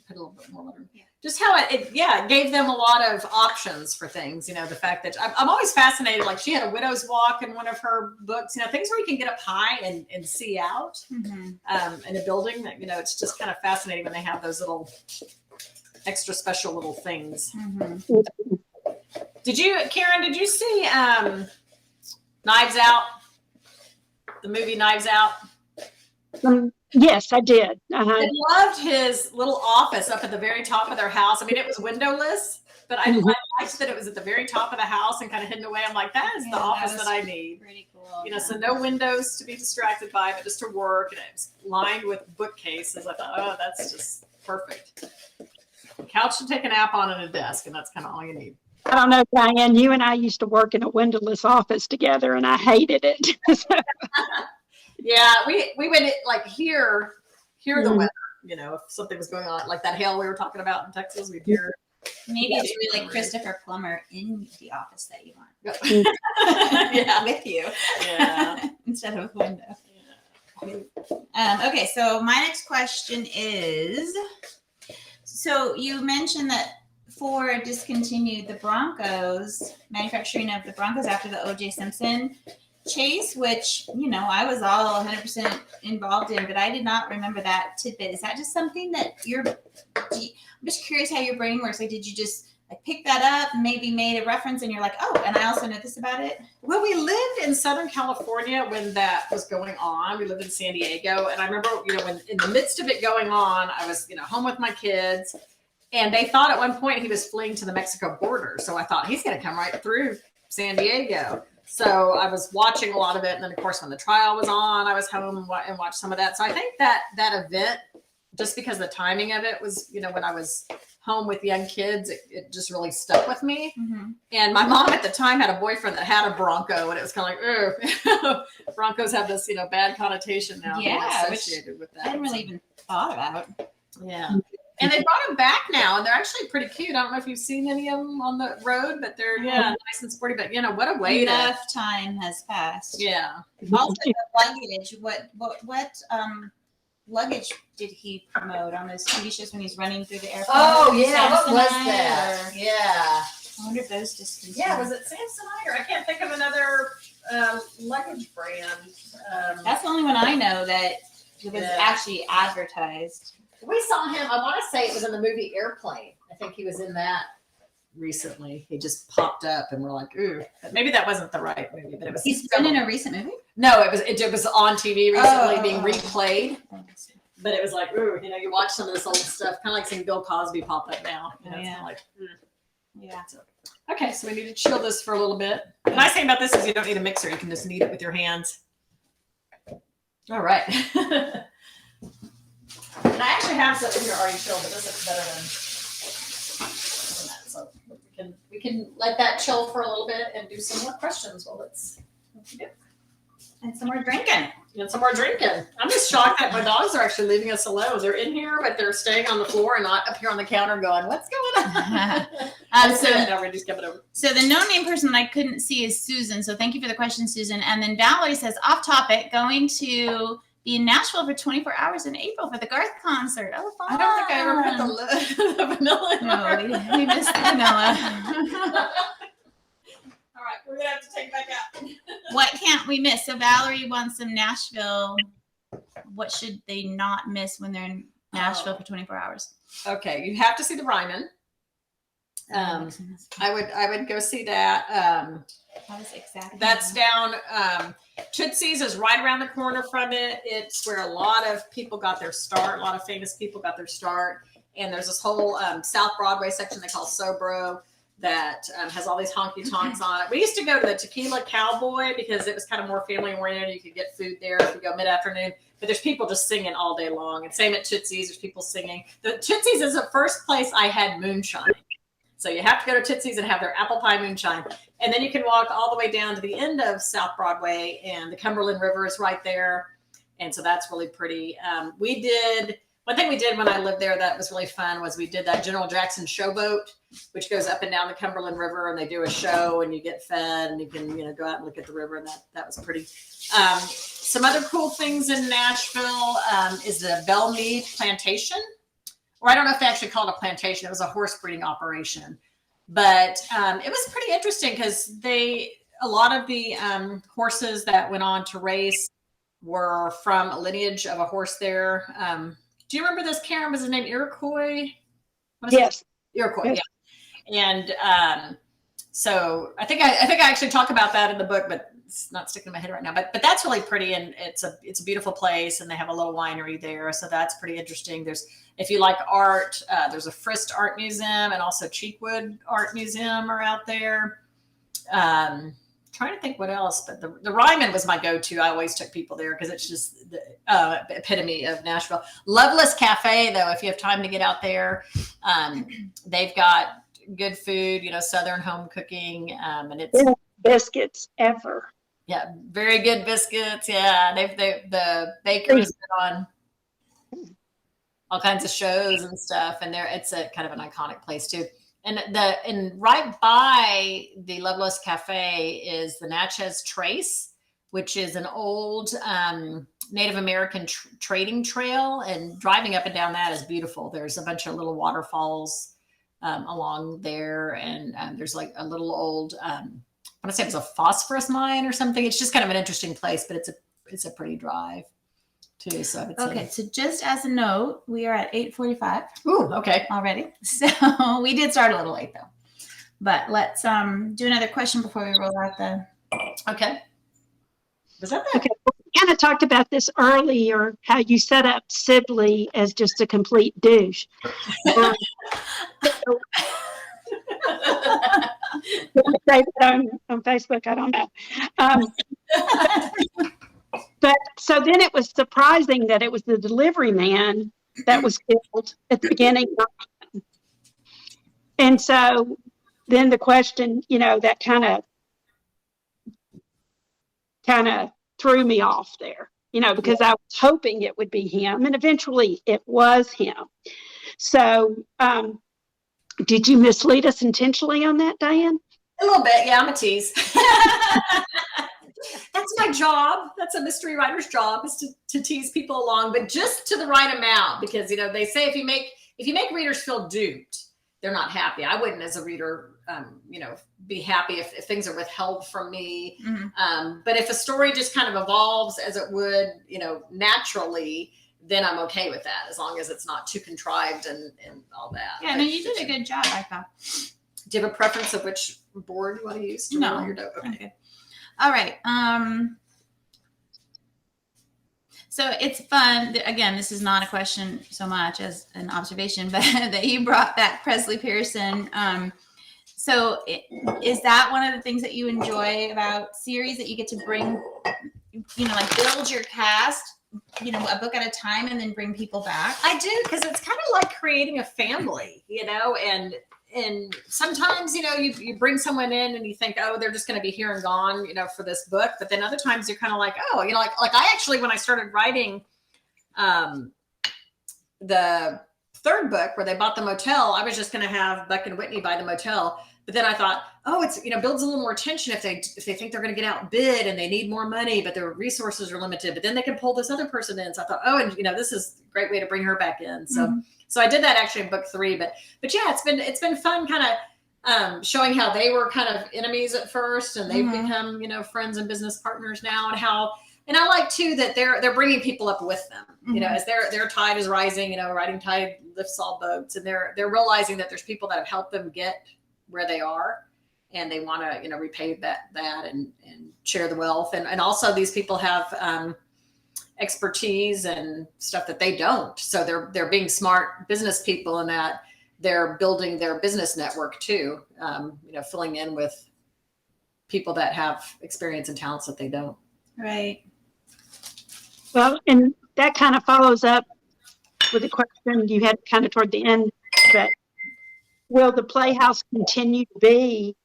put a little bit more water. Yeah. Just how it gave them a lot of options for things. The fact that I'm always fascinated. Like she had a widow's walk in one of her books. Things where you can get up high and see out in a building. That it's just kind of fascinating when they have those little extra special little things. Mm-hmm. Karen? Did you see Knives Out? The movie Knives Out. Yes, I did. I loved his little office up at the very top of their house. I mean, it was windowless, but I liked that it was at the very top of the house and kind of hidden away. I'm like, that is the office that I need. Pretty cool. So no windows to be distracted by, but just to work. And it was lined with bookcases. I thought, oh, that's just perfect. A couch to take a nap on and a desk, and that's kind of all you need. I don't know, Diane, you and I used to work in a windowless office together, and I hated it. Yeah, we would like hear the weather. If something was going on, like that hail we were talking about in Texas, we'd hear. Maybe it's really Christopher Plummer in the office that you want. Yeah, with you. Yeah, instead of a window. Yeah. Okay, so my next question is: so you mentioned that Ford discontinued the Broncos manufacturing of the Broncos after the O.J. Simpson chase, which I was all 100% involved in, but I did not remember that tidbit. Is that just something that I'm just curious how your brain works. Like, did you just pick that up and maybe made a reference and you're like, oh, and I also know this about it? Well, we lived in Southern California when that was going on. We lived in San Diego, and I remember when in the midst of it going on, I was home with my kids, and they thought at one point he was fleeing to the Mexico border. So I thought he's going to come right through San Diego. So I was watching a lot of it. And then, of course, when the trial was on, I was home and watched some of that. So I think that event, just because the timing of it was, when I was home with young kids, it just really stuck with me. Mm-hmm. And my mom at the time had a boyfriend that had a Bronco. And it was kind of like, ugh, Broncos have this, bad connotation now associated with that. I hadn't really even thought about. Yeah. And they brought them back now, and they're actually pretty cute. I don't know if you've seen any of them on the road, but they're nice and sporty. But what a way enough time has passed. Yeah. Also, the luggage. What luggage did he promote on those TV shows when he's running through the airport? Oh yeah, what was that? Yeah. of those discontinued? Yeah, was it Samsonite, or I can't think of another luggage brand. That's the only one I know that was actually advertised. We saw him, I want to say it was in the movie Airplane. I think he was in that recently. He just popped up and we're like, ooh. Maybe that wasn't the right movie, but it was. He's been in a recent movie? No, it was on TV recently being replayed. But it was like, ooh, you watch some of this old stuff, kind of like seeing Bill Cosby pop up now. It's kind of like, Yeah. So, okay, so we need to chill this for a little bit. The nice thing about this is you don't need a mixer. You can just knead it with your hands. All right. And I actually have some in here already chilled, but this looks better than that. So we can let that chill for a little bit and do some more questions while it's And some more drinking. And some more drinking. I'm just shocked that my dogs are actually leaving us alone. They're in here, but they're staying on the floor and not up here on the counter going, what's going on? So the no-name person that I couldn't see is Susan. So thank you for the question, Susan. And then Valerie says, off topic, going to be in Nashville for 24 hours in April for the Garth concert. Oh, fun. I don't think I ever put the vanilla in. No, we missed the vanilla. All right, we're going to have to take it back out. What can't we miss? So Valerie wants some Nashville. What should they not miss when they're in Nashville for 24 hours? Okay, you have to see the Ryman. I would go see that. How is exactly? That's down. Tootsie's is right around the corner from it. It's where a lot of people got their start. A lot of famous people got their start. And there's this whole South Broadway section they call Sobro that has all these honky tonks on it. We used to go to the Tequila Cowboy because it was kind of more family oriented. You could get food there if you go mid afternoon. But there's people just singing all day long. And same at Tootsie's. There's people singing. The Tootsie's is the first place I had moonshine. So you have to go to Tootsie's and have their apple pie moonshine. And then you can walk all the way down to the end of South Broadway, and the Cumberland River is right there. And so that's really pretty. One thing we did when I lived there that was really fun was we did that General Jackson showboat, which goes up and down the Cumberland River, and they do a show and you get fed and you can, go out and look at the river, and that was pretty. Some other cool things in Nashville is the Belle Mead Plantation. Or I don't know if they actually called it a plantation. It was a horse breeding operation. But it was pretty interesting because a lot of the horses that went on to race were from a lineage of a horse there. Do you remember this, Karen? Was his name Iroquois? Yes. Iroquois, yes. Yeah. And so I think I actually talk about that in the book, but it's not sticking in my head right now. But that's really pretty, and it's a beautiful place, and they have a little winery there, so that's pretty interesting. If you like art, there's a Frist Art Museum and also Cheekwood Art Museum are out there. Trying to think what else, but the Ryman was my go-to. I always took people there because it's just the epitome of Nashville. Loveless Cafe, though, if you have time to get out there, they've got good food, Southern home cooking, and it's best biscuits ever. Yeah, very good biscuits. Yeah, the baker has been on all kinds of shows and stuff, and it's a kind of an iconic place too. And right by the Loveless Cafe is the Natchez Trace, which is an old Native American trading trail, and driving up and down that is beautiful. There's a bunch of little waterfalls along there, and there's like a little old, I want to say it was a phosphorus mine or something. It's just kind of an interesting place, but it's a pretty drive too. So I would say. Okay, so just as a note, we are at 8:45. Ooh, okay. Already. So we did start a little late though. But let's do another question before we roll out the. Okay. Was that that? Okay. Anna talked about this earlier, how you set up Sibley as just a complete douche. Say that on Facebook, I don't know. But so then it was surprising that it was the delivery man that was killed at the beginning. And so then the question, that kind of threw me off there, because I was hoping it would be him, and eventually it was him. So did you mislead us intentionally on that, Diane? A little bit. Yeah, I'm a tease. That's my job. That's a mystery writer's job, is to tease people along, but just to the right amount, because they say if you make readers feel duped, they're not happy. I wouldn't, as a reader, be happy if things are withheld from me. But if a story just kind of evolves as it would, naturally, then I'm okay with that, as long as it's not too contrived and all that. Yeah, no, you did a good job, I thought. Do you have a preference of which board you want to use? No. Okay. All right. So it's fun. Again, this is not a question so much as an observation, but that you brought back Presley Pearson. So is that one of the things that you enjoy about series, that you get to bring, like build your cast, a book at a time and then bring people back? I do, because it's kind of like creating a family, and sometimes, you bring someone in and you think, oh, they're just going to be here and gone, for this book. But then other times you're kind of like, oh, like I actually, when I started writing the third book where they bought the motel, I was just going to have Buck and Whitney buy the motel. But then I thought, oh, it's, builds a little more tension if they think they're going to get outbid and they need more money, but their resources are limited. But then they can pull this other person in. So I thought, oh, and this is a great way to bring her back in. So so I did that actually in book 3. But yeah, it's been fun, kind of showing how they were kind of enemies at first, and they've become friends and business partners now, and I like too that they're bringing people up with them, as their tide is rising. Rising tide lifts all boats, and they're realizing that there's people that have helped them get where they are, and they want to repay that and share the wealth, and also these people have expertise and stuff that they don't, so they're being smart business people, in that they're building their business network too, filling in with people that have experience and talents that they don't. Right. Well, and that kind of follows up with a question you had kind of toward the end, but will the Playhouse continue to be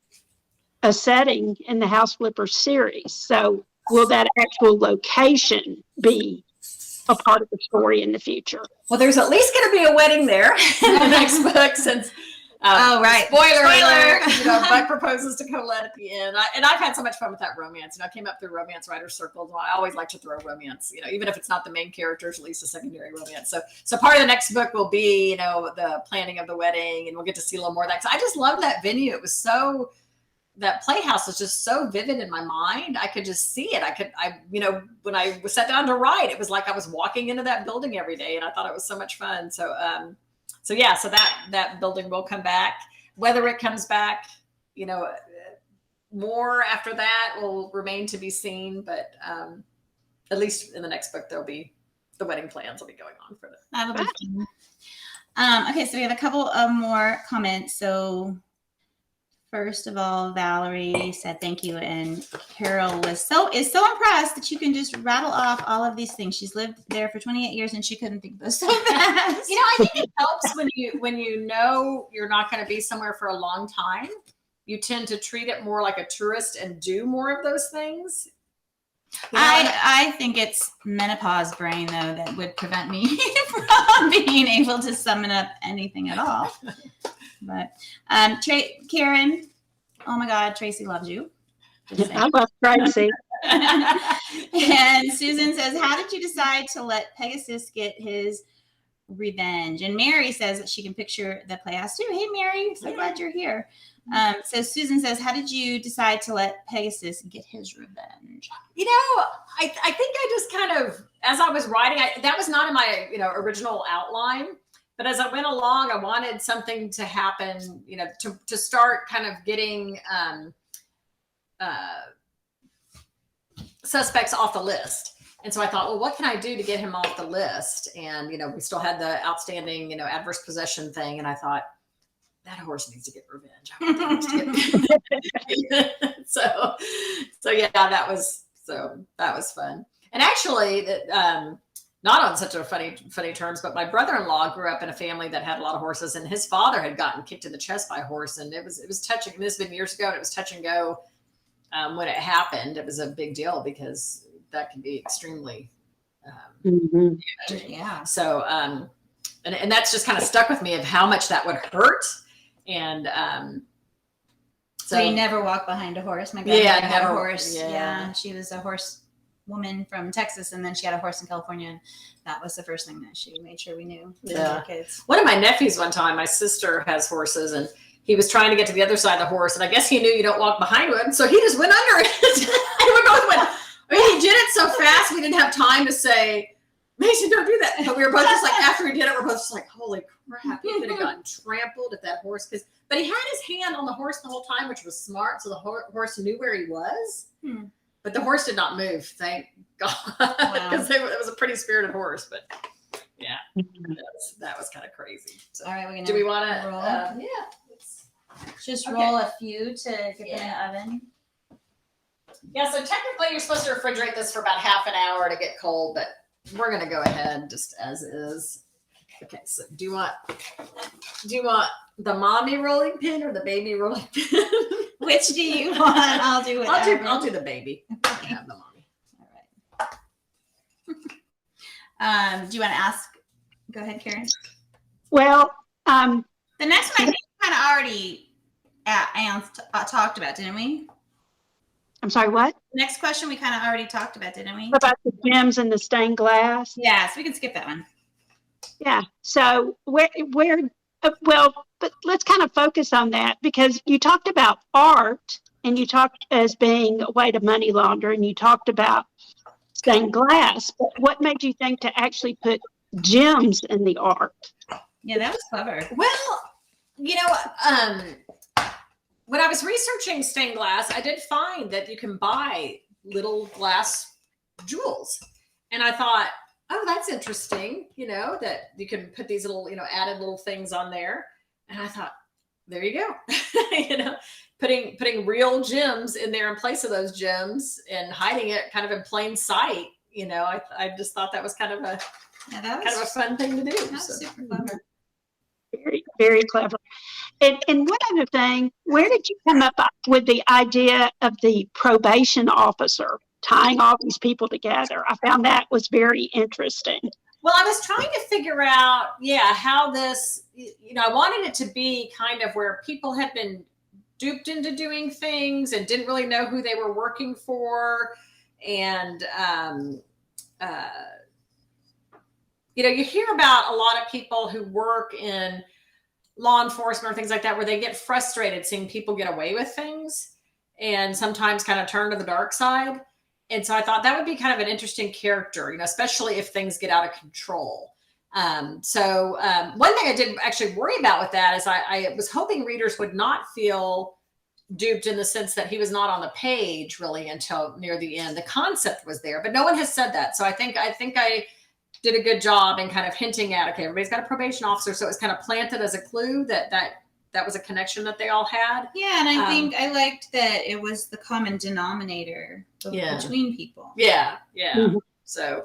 a setting in the House Flippers series? So will that actual location be a part of the story in the future? Well, there's at least going to be a wedding there in the next book, since right. Spoiler alert. Buck proposes to Colette at the end. I've had so much fun with that romance. I came up through romance writer circles. I always like to throw romance, even if it's not the main characters, at least a secondary romance. So part of the next book will be, the planning of the wedding, and we'll get to see a little more of that. So I just love that venue. It was that Playhouse was just so vivid in my mind. I could just see it. When I sat down to write, it was like I was walking into that building every day, and I thought it was so much fun. So that building will come back. Whether it comes back, more after that will remain to be seen. But at least in the next book, there'll be the wedding plans will be going on for that. That'll be fun. Okay, so we have a couple of more comments. So first of all, Valerie said thank you, and Carol is so impressed that you can just rattle off all of these things. She's lived there for 28 years and she couldn't think of those so fast. I think it helps when you know you're not going to be somewhere for a long time. You tend to treat it more like a tourist and do more of those things. I think it's menopause brain, though, that would prevent me from being able to summon up anything at all. But Karen, oh my God, Tracy loves you. I love Tracy. And Susan says, how did you decide to let Pegasus get his revenge? And Mary says that she can picture the Playhouse too. Hey, Mary, so glad you're here. So Susan says, how did you decide to let Pegasus get his revenge? I think I just kind of, as I was writing, that was not in my original outline. But as I went along, I wanted something to happen, to start kind of getting suspects off the list. And so I thought, well, what can I do to get him off the list? And, we still had the outstanding, adverse possession thing. And I thought, that horse needs to get revenge. I want that horse to get revenge. So yeah, that was fun. And actually, not on such a funny terms, but my brother-in-law grew up in a family that had a lot of horses, and his father had gotten kicked in the chest by a horse, and it was touching. This has been years ago, and it was touch and go when it happened. It was a big deal because that can be extremely damaging. Yeah. So and that's just kind of stuck with me of how much that would hurt, and so you never walk behind a horse. My grandmother had a horse. Yeah, she was a horse woman from Texas, and then she had a horse in California, and that was the first thing that she made sure we knew. Yeah. Kids. One of my nephews one time, my sister has horses, and he was trying to get to the other side of the horse, and I guess he knew you don't walk behind one, so he just went under it. And we both went. I mean, he did it so fast we didn't have time to say, Mason, don't do that. But we were both just like, after he did it, we're both just like, holy crap, he could have gotten trampled if that horse. But he had his hand on the horse the whole time, which was smart, so the horse knew where he was. But the horse did not move, thank God, because it was a pretty spirited horse. But yeah, that was kind of crazy. So, all right, do we want to roll? Yeah. Just roll a few to get them in the oven. Yeah, so technically you're supposed to refrigerate this for about half an hour to get cold, but we're going to go ahead just as is. Okay, so do you want the mommy rolling pin or the baby rolling pin? Which do you want? I'll do it. I'll do the baby. I have the mommy. All right. Do you want to ask? Go ahead, Karen. Well, the next one I think we kind of already talked about, didn't we? I'm sorry, what? Next question we kind of already talked about, didn't we? About the gems and the stained glass. Yeah, so we can skip that one. Yeah. So but let's kind of focus on that, because you talked about art and you talked as being a way to money launder, and you talked about stained glass. But what made you think to actually put gems in the art? Yeah, that was clever. Well, when I was researching stained glass, I did find that you can buy little glass jewels. And I thought, oh, that's interesting, that you can put these little, added little things on there. And I thought, there you go. Putting real gems in there in place of those gems and hiding it kind of in plain sight. I just thought that was kind of a fun thing to do. That was super clever. Very, very clever. And one other thing, where did you come up with the idea of the probation officer tying all these people together? I found that was very interesting. Well, I was trying to figure out, how this, I wanted it to be kind of where people had been duped into doing things and didn't really know who they were working for. And, you hear about a lot of people who work in law enforcement or things like that, where they get frustrated seeing people get away with things and sometimes kind of turn to the dark side. And so I thought that would be kind of an interesting character, especially if things get out of control. One thing I did actually worry about with that is I was hoping readers would not feel duped in the sense that he was not on the page really until near the end. The concept was there, but no one has said that. So I think I did a good job in kind of hinting at, okay, everybody's got a probation officer. So it's kind of planted as a clue that was a connection that they all had. Yeah. And I think I liked that it was the common denominator between people. Yeah. Yeah. Mm-hmm. So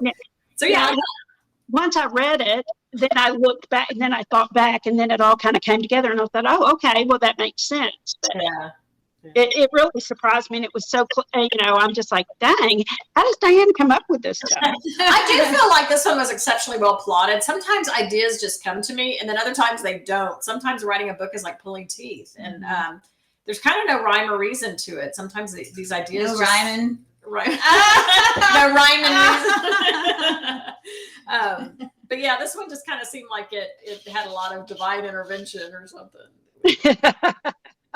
once I read it, then I looked back and then I thought back, and then it all kind of came together, and I thought, oh, okay, well, that makes sense. But it really surprised me, and it was so, I'm just like, dang, how does Diane come up with this stuff? I do feel like this one was exceptionally well plotted. Sometimes ideas just come to me, and then other times they don't. Sometimes writing a book is like pulling teeth, and there's kind of no rhyme or reason to it. Sometimes these ideas no rhyming. Right. No rhyme and reason. But yeah, this one just kind of seemed like it had a lot of divine intervention or something.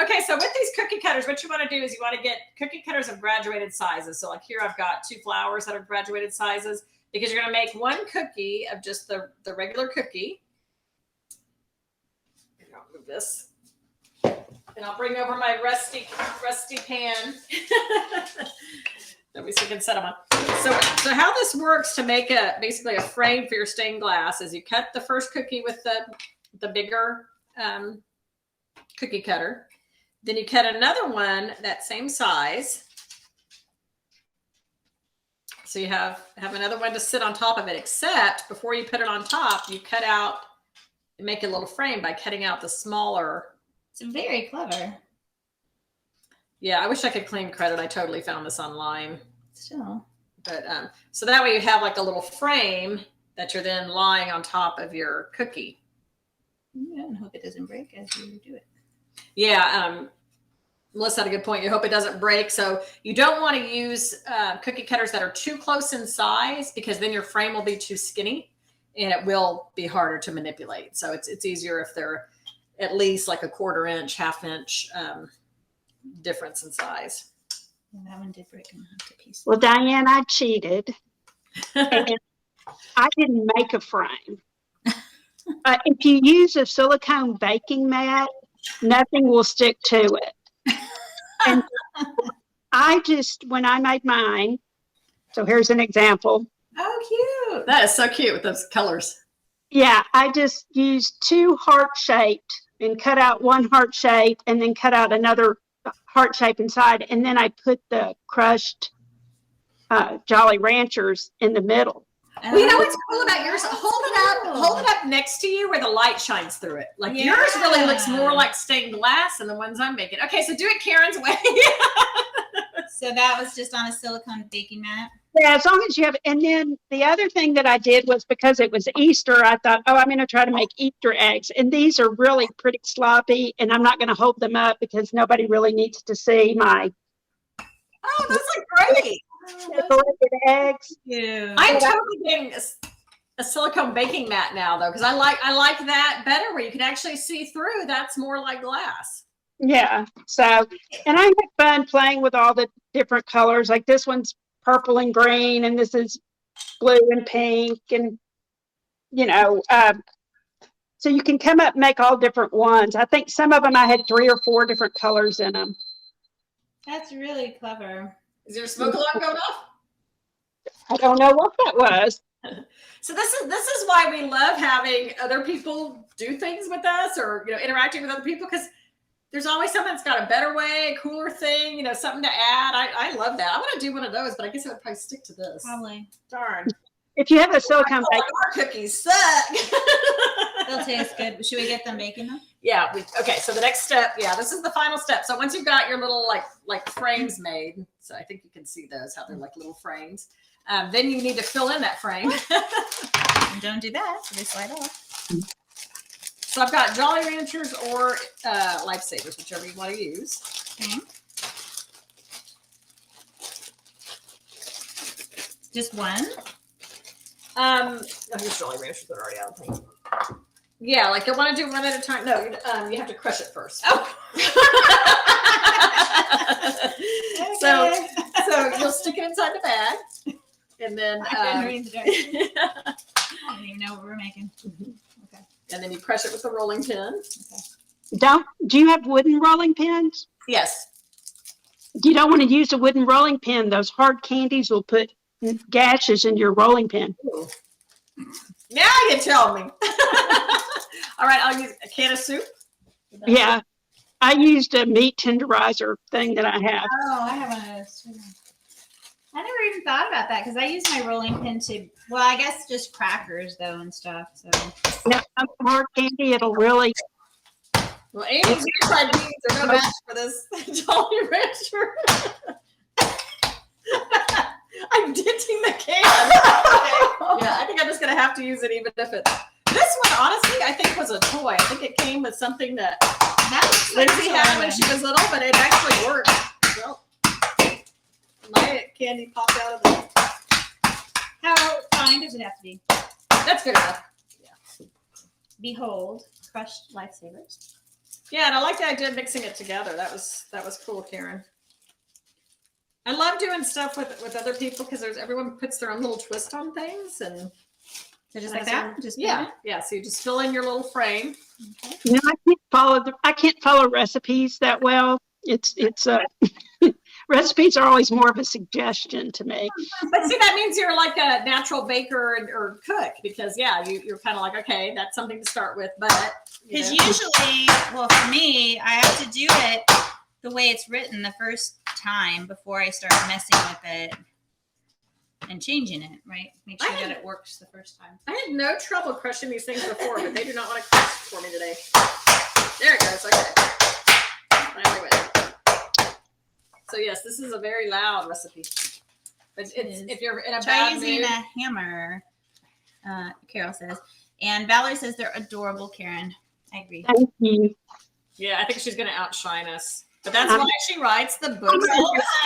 Okay, so with these cookie cutters, what you want to do is you want to get cookie cutters of graduated sizes. So like here I've got 2 flowers that are graduated sizes, because you're going to make 1 cookie of just the regular cookie. I'll move this. And I'll bring over my rusty pan. That we can set them on. So how this works to make basically a frame for your stained glass is you cut the first cookie with the bigger cookie cutter. Then you cut another one that same size. So you have another one to sit on top of it, except before you put it on top, you cut out and make a little frame by cutting out the smaller. It's very clever. Yeah, I wish I could claim credit. I totally found this online. Still. But so that way you have like a little frame that you're then lying on top of your cookie. Yeah, and hope it doesn't break as you do it. Yeah. Melissa had a good point. You hope it doesn't break. So you don't want to use cookie cutters that are too close in size, because then your frame will be too skinny and it will be harder to manipulate. So it's easier if they're at least like a 1/4 inch, 1/2 inch difference in size. Yeah, that one did break in half to pieces. Well, Diane, I cheated. And I didn't make a frame. If you use a silicone baking mat, nothing will stick to it. And when I made mine, so here's an example. Oh, cute. That is so cute with those colors. Yeah, I just used 2 heart-shaped and cut out one heart shape and then cut out another heart shape inside. And then I put the crushed Jolly Ranchers in the middle. Well, you know what's cool about yours? Hold it up next to you where the light shines through it. Like yours really looks more like stained glass than the ones I'm making. Okay, so do it Karen's way. So that was just on a silicone baking mat? Yeah, as long as you have, and then the other thing that I did was, because it was Easter, I thought, I'm going to try to make Easter eggs. And these are really pretty sloppy, and I'm not going to hold them up because nobody really needs to see my those look great. decorated eggs. Yeah. I'm totally getting a silicone baking mat now, though, because I like that better, where you can actually see through. That's more like glass. Yeah. So, and I had fun playing with all the different colors. Like this one's purple and green, and this is blue and pink, and so you can come up and make all different ones. I think some of them I had 3 or 4 different colors in them. That's really clever. Is your smoke alarm going off? I don't know what that was. So this is why we love having other people do things with us, or interacting with other people, because there's always something that's got a better way, a cooler thing, something to add. I love that. I want to do one of those, but I guess I would probably stick to this. Probably. Darn. If you have a silicone baking, our cookies suck. They'll taste good. Should we get them baking them? Yeah. Okay. So the next step, this is the final step. So once you've got your little like frames made, so I think you can see those, how they're like little frames. Then you need to fill in that frame. And don't do that, so they slide off. So I've got Jolly Ranchers or Lifesavers, whichever you want to use. Okay. Just one? Here's Jolly Ranchers that are already out of paint. Yeah, like I want to do one at a time. No, you have to crush it first. Oh. Okay. So you'll stick it inside the bag, and then I couldn't read the directions. I don't even know what we're making. Okay. And then you crush it with the rolling pin. do you have wooden rolling pins? Yes. You don't want to use a wooden rolling pin. Those hard candies will put gashes in your rolling pin. Ooh. Now you tell me. All right, I'll use a can of soup. Yeah. I used a meat tenderizer thing that I have. Oh, I have one of those too. I never even thought about that, because I use my rolling pin to, well, I guess just crackers though and stuff. So Now, hard candy, it'll really. Well, Amy's tried these. They're no match for this Jolly Rancher. I'm ditching the can. Yeah, I think I'm just gonna have to use it, even if it's. This one, honestly, I think was a toy. I think it came with something that Lindsay had when she was little, but it actually worked. Well, my candy popped out of the. how fine does it have to be? That's good enough. Yeah. Behold, crushed Lifesavers. Yeah, and I like the idea of mixing it together. That was cool, Karen. I love doing stuff with other people, because everyone puts their own little twist on things, and So just like that? Just yeah. So you just fill in your little frame. Okay. No, I can't follow recipes that well. It's recipes are always more of a suggestion to me. But see, that means you're like a natural baker or cook, because you're kind of like, okay, that's something to start with, but Because usually, well, for me, I have to do it the way it's written the first time before I start messing with it and changing it, right? Make sure that it works the first time. I had no trouble crushing these things before, but they do not want to crush for me today. There it goes. Okay. Finally went. So yes, this is a very loud recipe. But if you're in a Try bad using mood, a hammer, Carol says. And Valerie says they're adorable, Karen. I agree. Thank you. yeah, I think she's going to outshine us. But that's why she writes the books.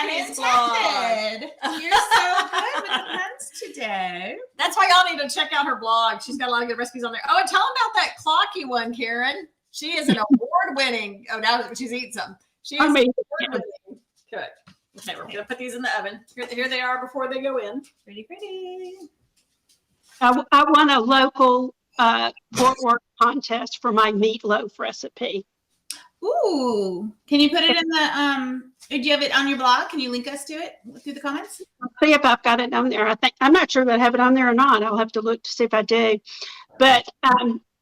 Unexpected. You're so good with the puns today. That's why y'all need to check out her blog. She's got a lot of good recipes on there. Oh, and tell them about that clocky one, Karen. She is an award-winning. Oh, now she's eating some. She is award-winning cook. Okay, we're gonna put these in the oven. Here they are before they go in. Pretty. I won a local Fort Worth contest for my meatloaf recipe. Ooh, can you put it in the do you have it on your blog? Can you link us to it through the comments? I'll see if I've got it on there. I'm not sure that I have it on there or not. I'll have to look to see if I do. But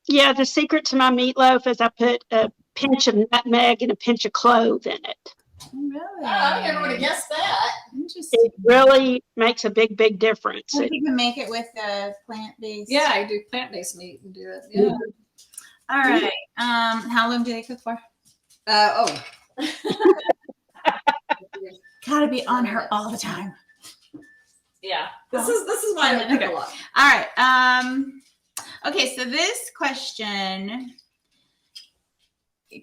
yeah, the secret to my meatloaf is I put a pinch of nutmeg and a pinch of clove in it. Really? Oh, I never would have guessed that. Interesting. It really makes a big difference. You can make it with plant-based. Yeah, I do plant-based meat and do it. Yeah. All right. How long do they cook for? Gotta be on her all the time. Yeah. This is why I cook a lot. All right. Okay, so this question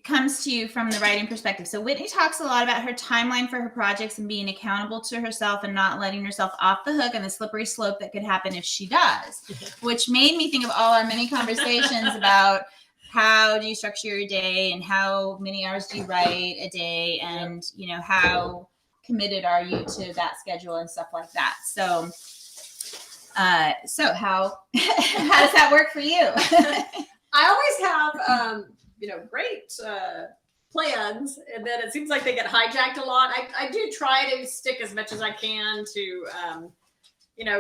comes to you from the writing perspective. So Whitney talks a lot about her timeline for her projects and being accountable to herself and not letting herself off the hook and the slippery slope that could happen if she does, which made me think of all our many conversations about how do you structure your day and how many hours do you write a day and, you know, how committed are you to that schedule and stuff like that. So how does that work for you? I always have, great plans, and then it seems like they get hijacked a lot. I do try to stick as much as I can to,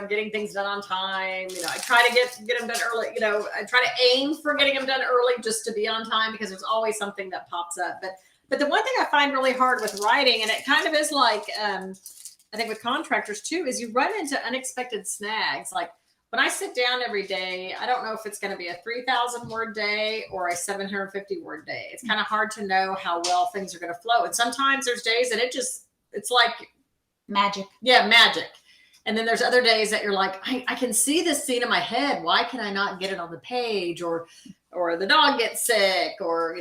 getting things done on time. I try to get them done early. I try to aim for getting them done early just to be on time because there's always something that pops up. But the one thing I find really hard with writing, and it kind of is like, I think with contractors too, is you run into unexpected snags. Like when I sit down every day, I don't know if it's going to be a 3,000 word day or a 750 word day. It's kind of hard to know how well things are going to flow. And sometimes there's days that it's like magic. Yeah, magic. And then there's other days that you're like, I can see this scene in my head. Why can I not get it on the page? Or the dog gets sick, or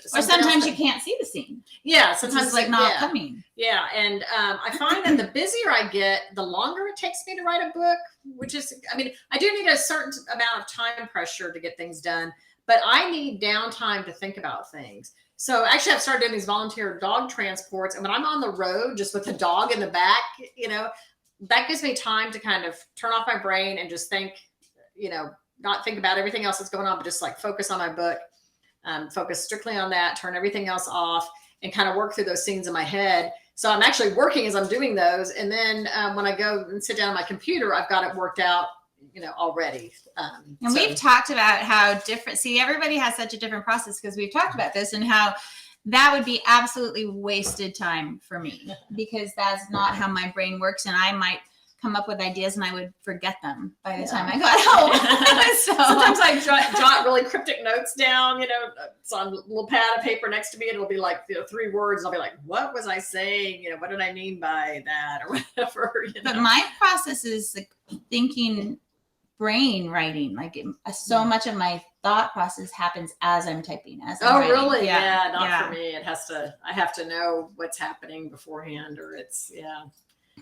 sometimes you can't see the scene. Yeah, sometimes it's like not coming. Yeah, and I find that the busier I get, the longer it takes me to write a book. Which is, I do need a certain amount of time pressure to get things done, but I need downtime to think about things. So actually, I've started doing these volunteer dog transports, and when I'm on the road, just with the dog in the back, that gives me time to kind of turn off my brain and just think, not think about everything else that's going on, but just like focus on my book, focus strictly on that, turn everything else off, and kind of work through those scenes in my head. So I'm actually working as I'm doing those. And then when I go and sit down on my computer, I've got it worked out, already. And we've talked about how different, everybody has such a different process because we've talked about this and how that would be absolutely wasted time for me because that's not how my brain works. And I might come up with ideas and I would forget them by the time I got home. So sometimes I jot really cryptic notes down, it's on a little pad of paper next to me and it'll be like 3 words. And I'll be like, what was I saying? What did I mean by that or whatever? But my process is like thinking brain writing. Like so much of my thought process happens as I'm typing. Writing. Really? Yeah, not for me. I have to know what's happening beforehand or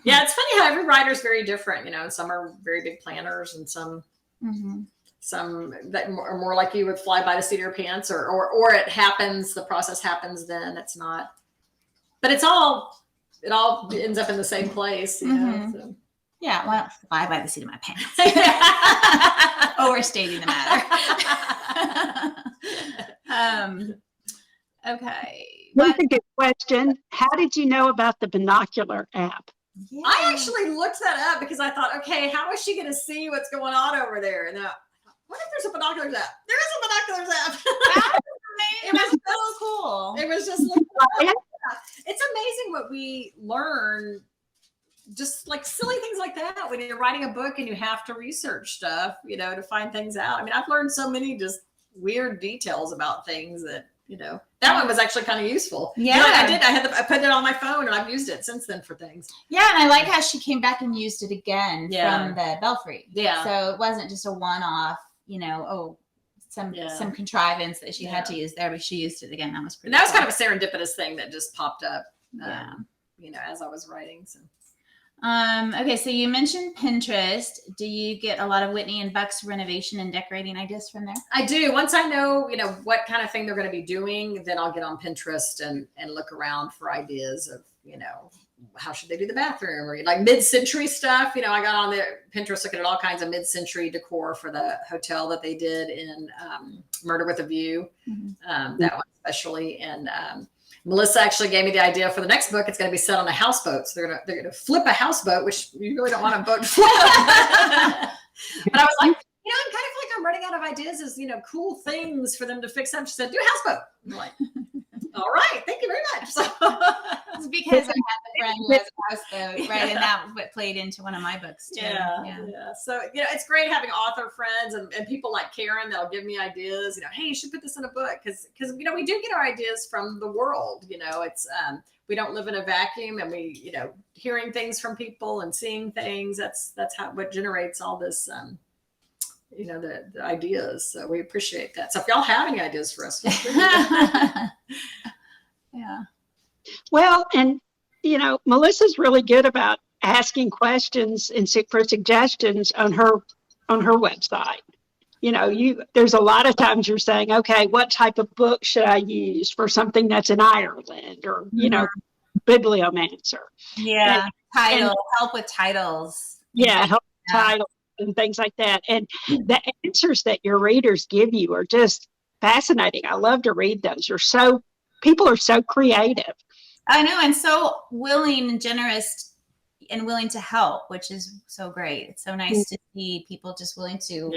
Yeah, it's funny how every writer's very different, and some are very big planners and some that are more like you would fly by the seat of your pants or it happens, the process happens then. It's not, but it all ends up in the same place, so. Yeah, well, fly by the seat of my pants. Overstating the matter. Okay. That's a good question. How did you know about the binocular app? Yeah. I actually looked that up because I thought, okay, how is she going to see what's going on over there? And what if there's a binoculars app? There is a binoculars app. It was so cool. It was just it's amazing what we learn, just like silly things like that when you're writing a book and you have to research stuff, to find things out. I've learned so many just weird details about things that, that one was actually kind of useful. Yeah, I put it on my phone and I've used it since then for things. Yeah, and I like how she came back and used it again from the Belfry. Yeah. So it wasn't just a one-off, some contrivance that she had to use there, but she used it again. That was pretty. And that was kind of a serendipitous thing that just popped up. As I was writing. So. Okay, so you mentioned Pinterest. Do you get a lot of Whitney and Buck's renovation and decorating ideas from there? I do. Once I know, what kind of thing they're going to be doing, then I'll get on Pinterest and look around for ideas of, how should they do the bathroom, or like mid-century stuff. I got on the Pinterest looking at all kinds of mid-century decor for the hotel that they did in Murder with a View. That one especially. And Melissa actually gave me the idea for the next book. It's going to be set on a houseboat. So they're going to flip a houseboat, which you really don't want a boat to flip. But I was like, I'm kind of like I'm running out of ideas as, cool things for them to fix up. She said, do a houseboat. I'm like, all right, thank you very much. So it's because I had a friend who has a houseboat, right? And that what played into one of my books too. Yeah. So, it's great having author friends and people like Karen that'll give me ideas, hey, you should put this in a book. Cause we do get our ideas from the world, it's, we don't live in a vacuum, and we, hearing things from people and seeing things, that's what generates all this, the ideas. So we appreciate that. So if y'all have any ideas for us, yeah. Well, and Melissa's really good about asking questions and for suggestions on her website. There's a lot of times you're saying, okay, what type of book should I use for something that's in Ireland, or bibliomancer? Yeah, help with titles. Yeah, help with titles and things like that. And the answers that your readers give you are just fascinating. I love to read those. People are so creative. I know, and so willing and generous and willing to help, which is so great. It's so nice to see people just willing to,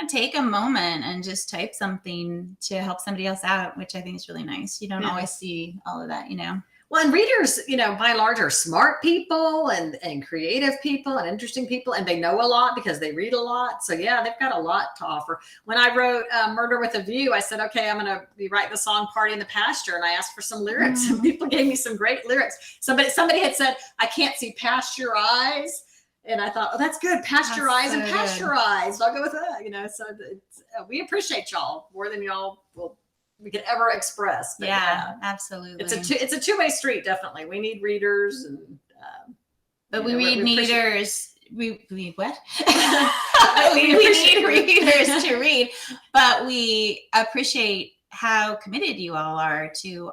take a moment and just type something to help somebody else out, which I think is really nice. You don't always see all of that, Well, and readers, by and large, are smart people and creative people and interesting people, and they know a lot because they read a lot. So yeah, they've got a lot to offer. When I wrote Murder with a View, I said, okay, I'm going to be writing the song Party in the Pasture, and I asked for some lyrics, and people gave me some great lyrics. Somebody had said, I can't see past your eyes. And I thought, oh, that's good. Past your eyes and pasteurized. I'll go with that, so we appreciate y'all more than y'all we could ever express. But absolutely. It's a two-way street, definitely. We need readers, and but we read readers. We need what? we need readers to read, but we appreciate how committed you all are to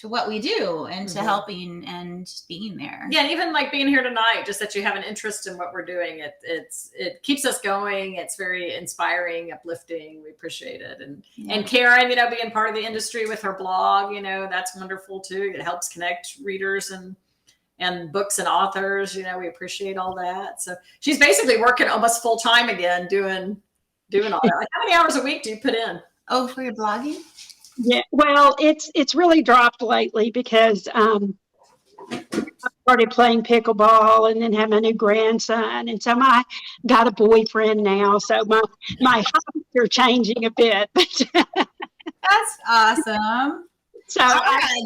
what we do and to helping and just being there. Yeah, and even like being here tonight, just that you have an interest in what we're doing, it keeps us going. It's very inspiring, uplifting. We appreciate it. And Karen, being part of the industry with her blog, that's wonderful too. It helps connect readers and books and authors. We appreciate all that. So she's basically working almost full time again, doing all that. Like, how many hours a week do you put in? Oh, for your blogging? Yeah, well, it's really dropped lately because I started playing pickleball and then have my new grandson, and so I got a boyfriend now. So my hobbies are changing a bit. That's awesome. So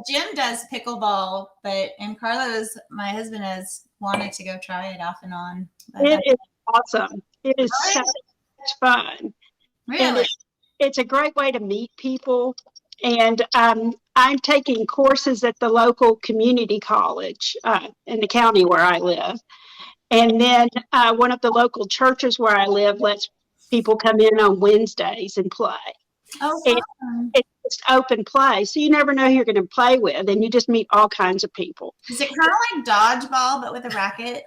Jim does pickleball, and Carlos, my husband, has wanted to go try it off and on. It is awesome. It is so much fun. Really? It's a great way to meet people. And I'm taking courses at the local community college in the county where I live. And then one of the local churches where I live lets people come in on Wednesdays and play. Oh, and it's just open play. So you never know who you're going to play with. And you just meet all kinds of people. Is it kind of like dodgeball, but with a racket?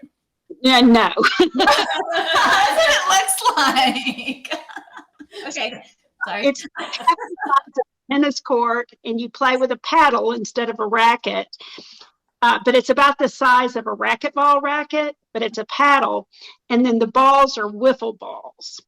Yeah, no. That's what it looks like. Okay. Sorry. It's a tennis court, and you play with a paddle instead of a racket. But it's about the size of a racquetball racket, but it's a paddle. And then the balls are wiffle balls.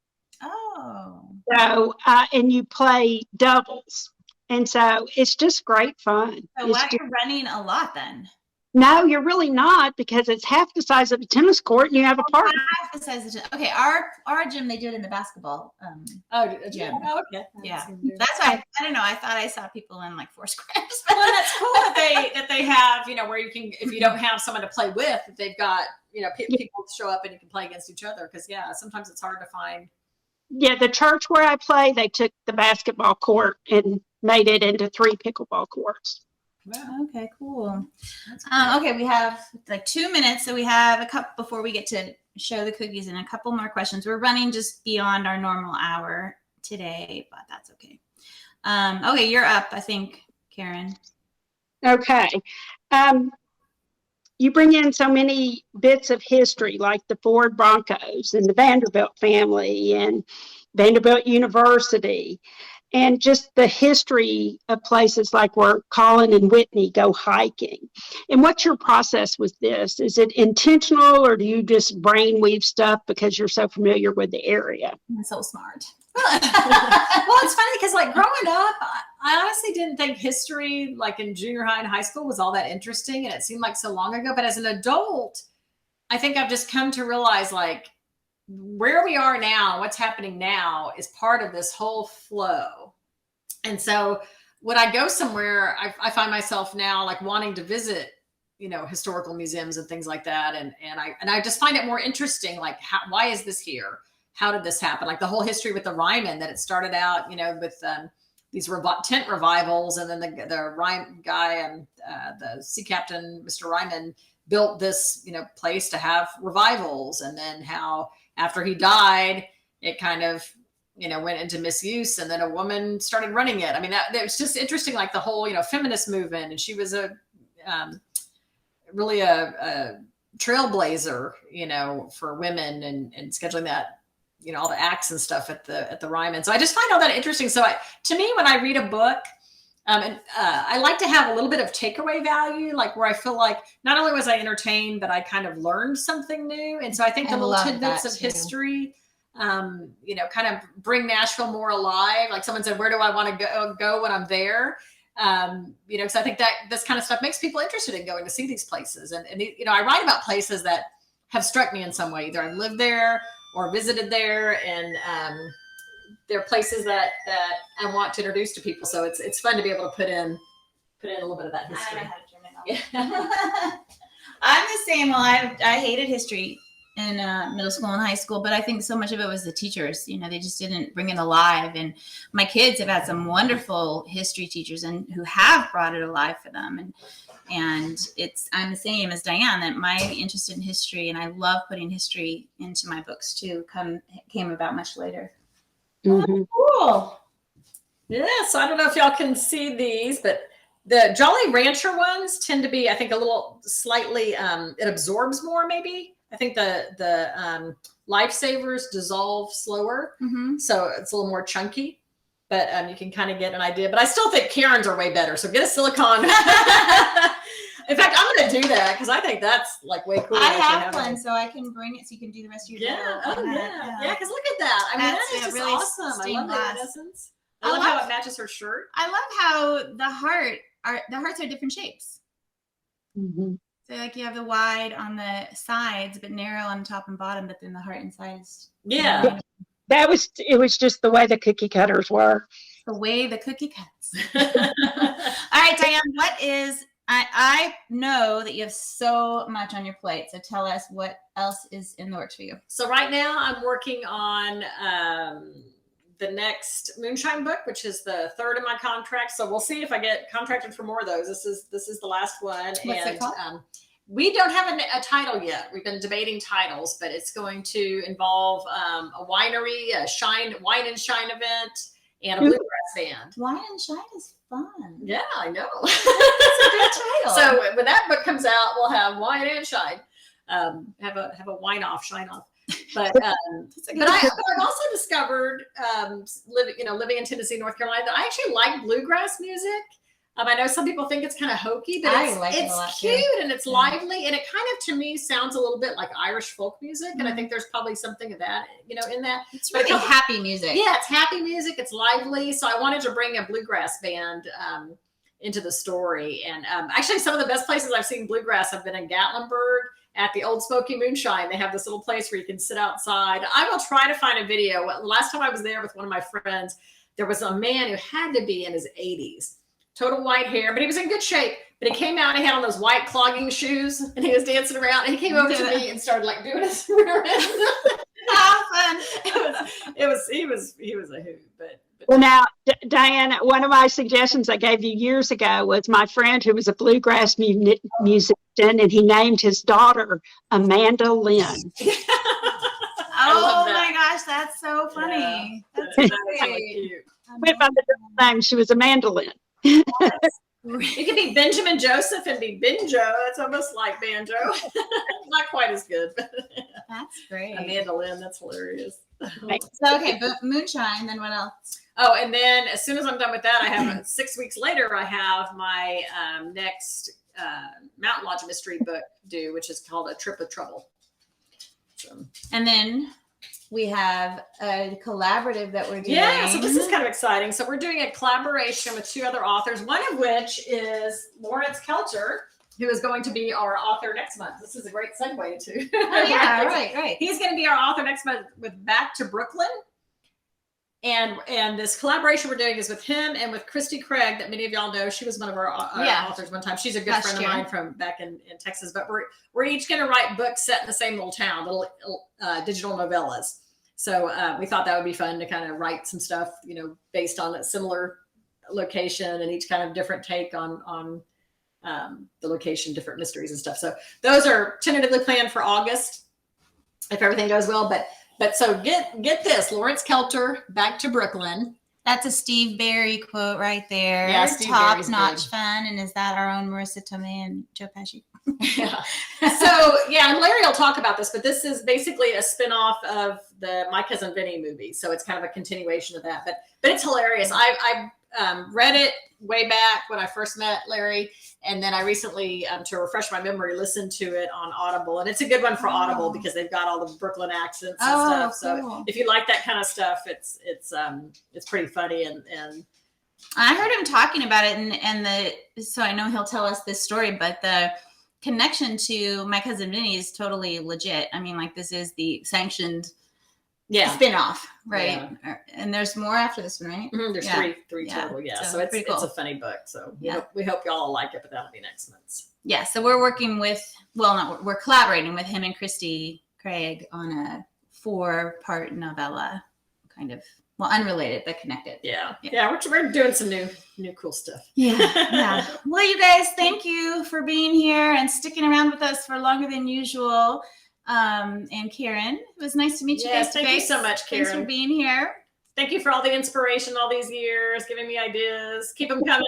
Oh. So, and you play doubles. And so it's just great fun. So why are you running a lot then? No, you're really not, because it's half the size of a tennis court and you have a park. Half the size of the gym. Okay, our gym, they do it in the basketball gym. Oh, okay. Yeah. That's why I don't know. I thought I saw people in like 4 squares. Well, that's cool that they have, where you can, if you don't have someone to play with, they've got, people show up and you can play against each other. Because sometimes it's hard to find Yeah, the church where I play, they took the basketball court and made it into 3 pickleball courts. Wow. Okay, cool. Cool. Okay, we have like 2 minutes, so we have a couple before we get to show the cookies and a couple more questions. We're running just beyond our normal hour today, but that's okay. Okay, you're up, I think, Karen. Okay. You bring in so many bits of history, like the Ford Broncos and the Vanderbilt family and Vanderbilt University, and just the history of places like where Colin and Whitney go hiking. And what's your process with this? Is it intentional, or do you just brainweave stuff because you're so familiar with the area? I'm so smart. Well, it's funny because like growing up, I honestly didn't think history, like in junior high and high school, was all that interesting, and it seemed like so long ago. But as an adult, I think I've just come to realize like where we are now, what's happening now, is part of this whole flow. And so when I go somewhere, I find myself now like wanting to visit, historical museums and things like that, and I just find it more interesting. Like, why is this here? How did this happen? Like the whole history with the Ryman, that it started out, with these tent revivals, and then the Ryman guy and the sea captain, Mr. Ryman, built this, place to have revivals, and then how after he died, it kind of, went into misuse, and then a woman started running it. I mean, that it's just interesting, like the whole, feminist movement, and she was really a trailblazer, for women and scheduling that. All the acts and stuff at the Ryman. So I just find all that interesting. So to me, when I read a book, I like to have a little bit of takeaway value, like where I feel like not only was I entertained, but I kind of learned something new. And so I think the little tidbits of history, kind of bring Nashville more alive. Like someone said, where do I want to go when I'm there? Because I think that this kind of stuff makes people interested in going to see these places. And I write about places that have struck me in some way. Either I've lived there or visited there, and they're places that I want to introduce to people. So it's fun to be able to put in a little bit of that history. I don't know how to turn it off. Yeah. I'm the same. Well, I hated history in middle school and high school, but I think so much of it was the teachers. They just didn't bring it alive. And my kids have had some wonderful history teachers and who have brought it alive for them. And I'm the same as Diane, that my interest in history, and I love putting history into my books too, came about much later. Mm-hmm. Oh, cool. Yeah, so I don't know if y'all can see these, but the Jolly Rancher ones tend to be, I think, a little slightly, it absorbs more maybe. I think the Lifesavers dissolve slower, so it's a little more chunky. But you can kind of get an idea. But I still think Karen's are way better. So get a silicone. In fact, I'm going to do that because I think that's like way cool. I have one, so I can bring it so you can do the rest of your day. Yeah, because look at that. I mean, that is just really awesome. I love the iridescence. I love how it matches her shirt. I love how the hearts are different shapes. Mm-hmm. So like you have the wide on the sides, but narrow on the top and bottom, but then the heart inside is. Yeah. It was just the way the cookie cutters were. The way the cookie cuts. All right, Diane, what is, I know that you have so much on your plate. So tell us what else is in the works for you. So right now I'm working on the next moonshine book, which is the third of my contract. So we'll see if I get contracted for more of those. This is the last one. What's it called? We don't have a title yet. We've been debating titles, but it's going to involve a winery, a wine and shine event, and a bluegrass band. Wine and shine is fun. Yeah, I know. That's a good title. So when that book comes out, we'll have wine and shine. Have a wine off, shine off. But I've also discovered, living in Tennessee, North Carolina, that I actually like bluegrass music. I know some people think it's kind of hokey, but it's cute and it's lively, and it kind of, to me, sounds a little bit like Irish folk music. And I think there's probably something of that, in that. It's really happy music. Yeah, it's happy music. It's lively. So I wanted to bring a bluegrass band into the story. And actually, some of the best places I've seen bluegrass have been in Gatlinburg at the Old Smoky Moonshine. They have this little place where you can sit outside. I will try to find a video. Last time I was there with one of my friends, there was a man who had to be in his 80s. Total white hair, but he was in good shape. But he came out and he had on those white clogging shoes, and he was dancing around. And he came over to me and started like doing his rear end. How fun. He was a hoot, but Well, now, Diane, one of my suggestions I gave you years ago was my friend who was a bluegrass musician, and he named his daughter Amanda Lynn. Oh my gosh, that's so funny. Yeah, That's really great. cute. Went by the name. She was Amanda Lynn. It could be Benjamin Joseph and be Benjo. It's almost like banjo. Not quite as good, but That's great. Amanda Lynn, that's hilarious. So, okay, but moonshine, then what else? Oh, and then as soon as I'm done with that, I have 6 weeks later, I have my next Mountain Lodge mystery book due, which is called A Trip of Trouble. So. And then we have a collaborative that we're doing. Yeah, so this is kind of exciting. So we're doing a collaboration with 2 other authors, one of which is Lawrence Kelcher, who is going to be our author next month. This is a great segue to. Oh, yeah, right. He's going to be our author next month with Back to Brooklyn. And this collaboration we're doing is with him and with Christy Craig, that many of y'all know. She was one of our authors one time. She's a good friend of mine from back in Texas. But we're each going to write books set in the same little town, little digital novellas. So we thought that would be fun to kind of write some stuff, based on a similar location and each kind of different take on the location, different mysteries and stuff. So those are tentatively planned for August, if everything goes well. But so get this, Lawrence Kelcher, Back to Brooklyn. That's a Steve Barry quote right there. Yeah, Steve Top Barry's notch good. fun. And is that our own Marissa Tomei and Joe Pesci? Yeah. So and Larry will talk about this, but this is basically a spinoff of the My Cousin Vinny movie. So it's kind of a continuation of that. But it's hilarious. I read it way back when I first met Larry, and then I recently, to refresh my memory, listened to it on Audible, and it's a good one for Audible because they've got all the Brooklyn accents and stuff. So cool. if you like that kind of stuff, it's pretty funny and. I heard him talking about it, so I know he'll tell us this story, but the connection to My Cousin Vinny is totally legit. I mean, like, this is the sanctioned spin-off, right? Yeah. And there's more after this one, right? Mm-hmm. There's three total, So it's cool. It's a funny book. So we hope y'all like it, but that'll be next month. Yeah, so we're working with, we're collaborating with him and Christy Craig on a 4-part novella, kind of. Well, unrelated, but connected. Yeah. We're doing some new cool stuff. Yeah. Well, you guys, thank you for being here and sticking around with us for longer than usual. And Karen, it was nice to meet you guys. Thank you so much, Karen. Thanks for being here. Thank you for all the inspiration all these years, giving me ideas. Keep them coming.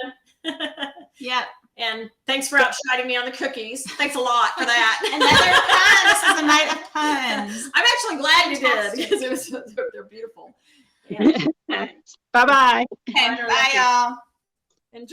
Yeah. And thanks for outshining me on the cookies. Thanks a lot for that. Another pun. This is a night of puns. I'm actually glad you did because they're beautiful. Bye-bye. Okay, bye, y'all.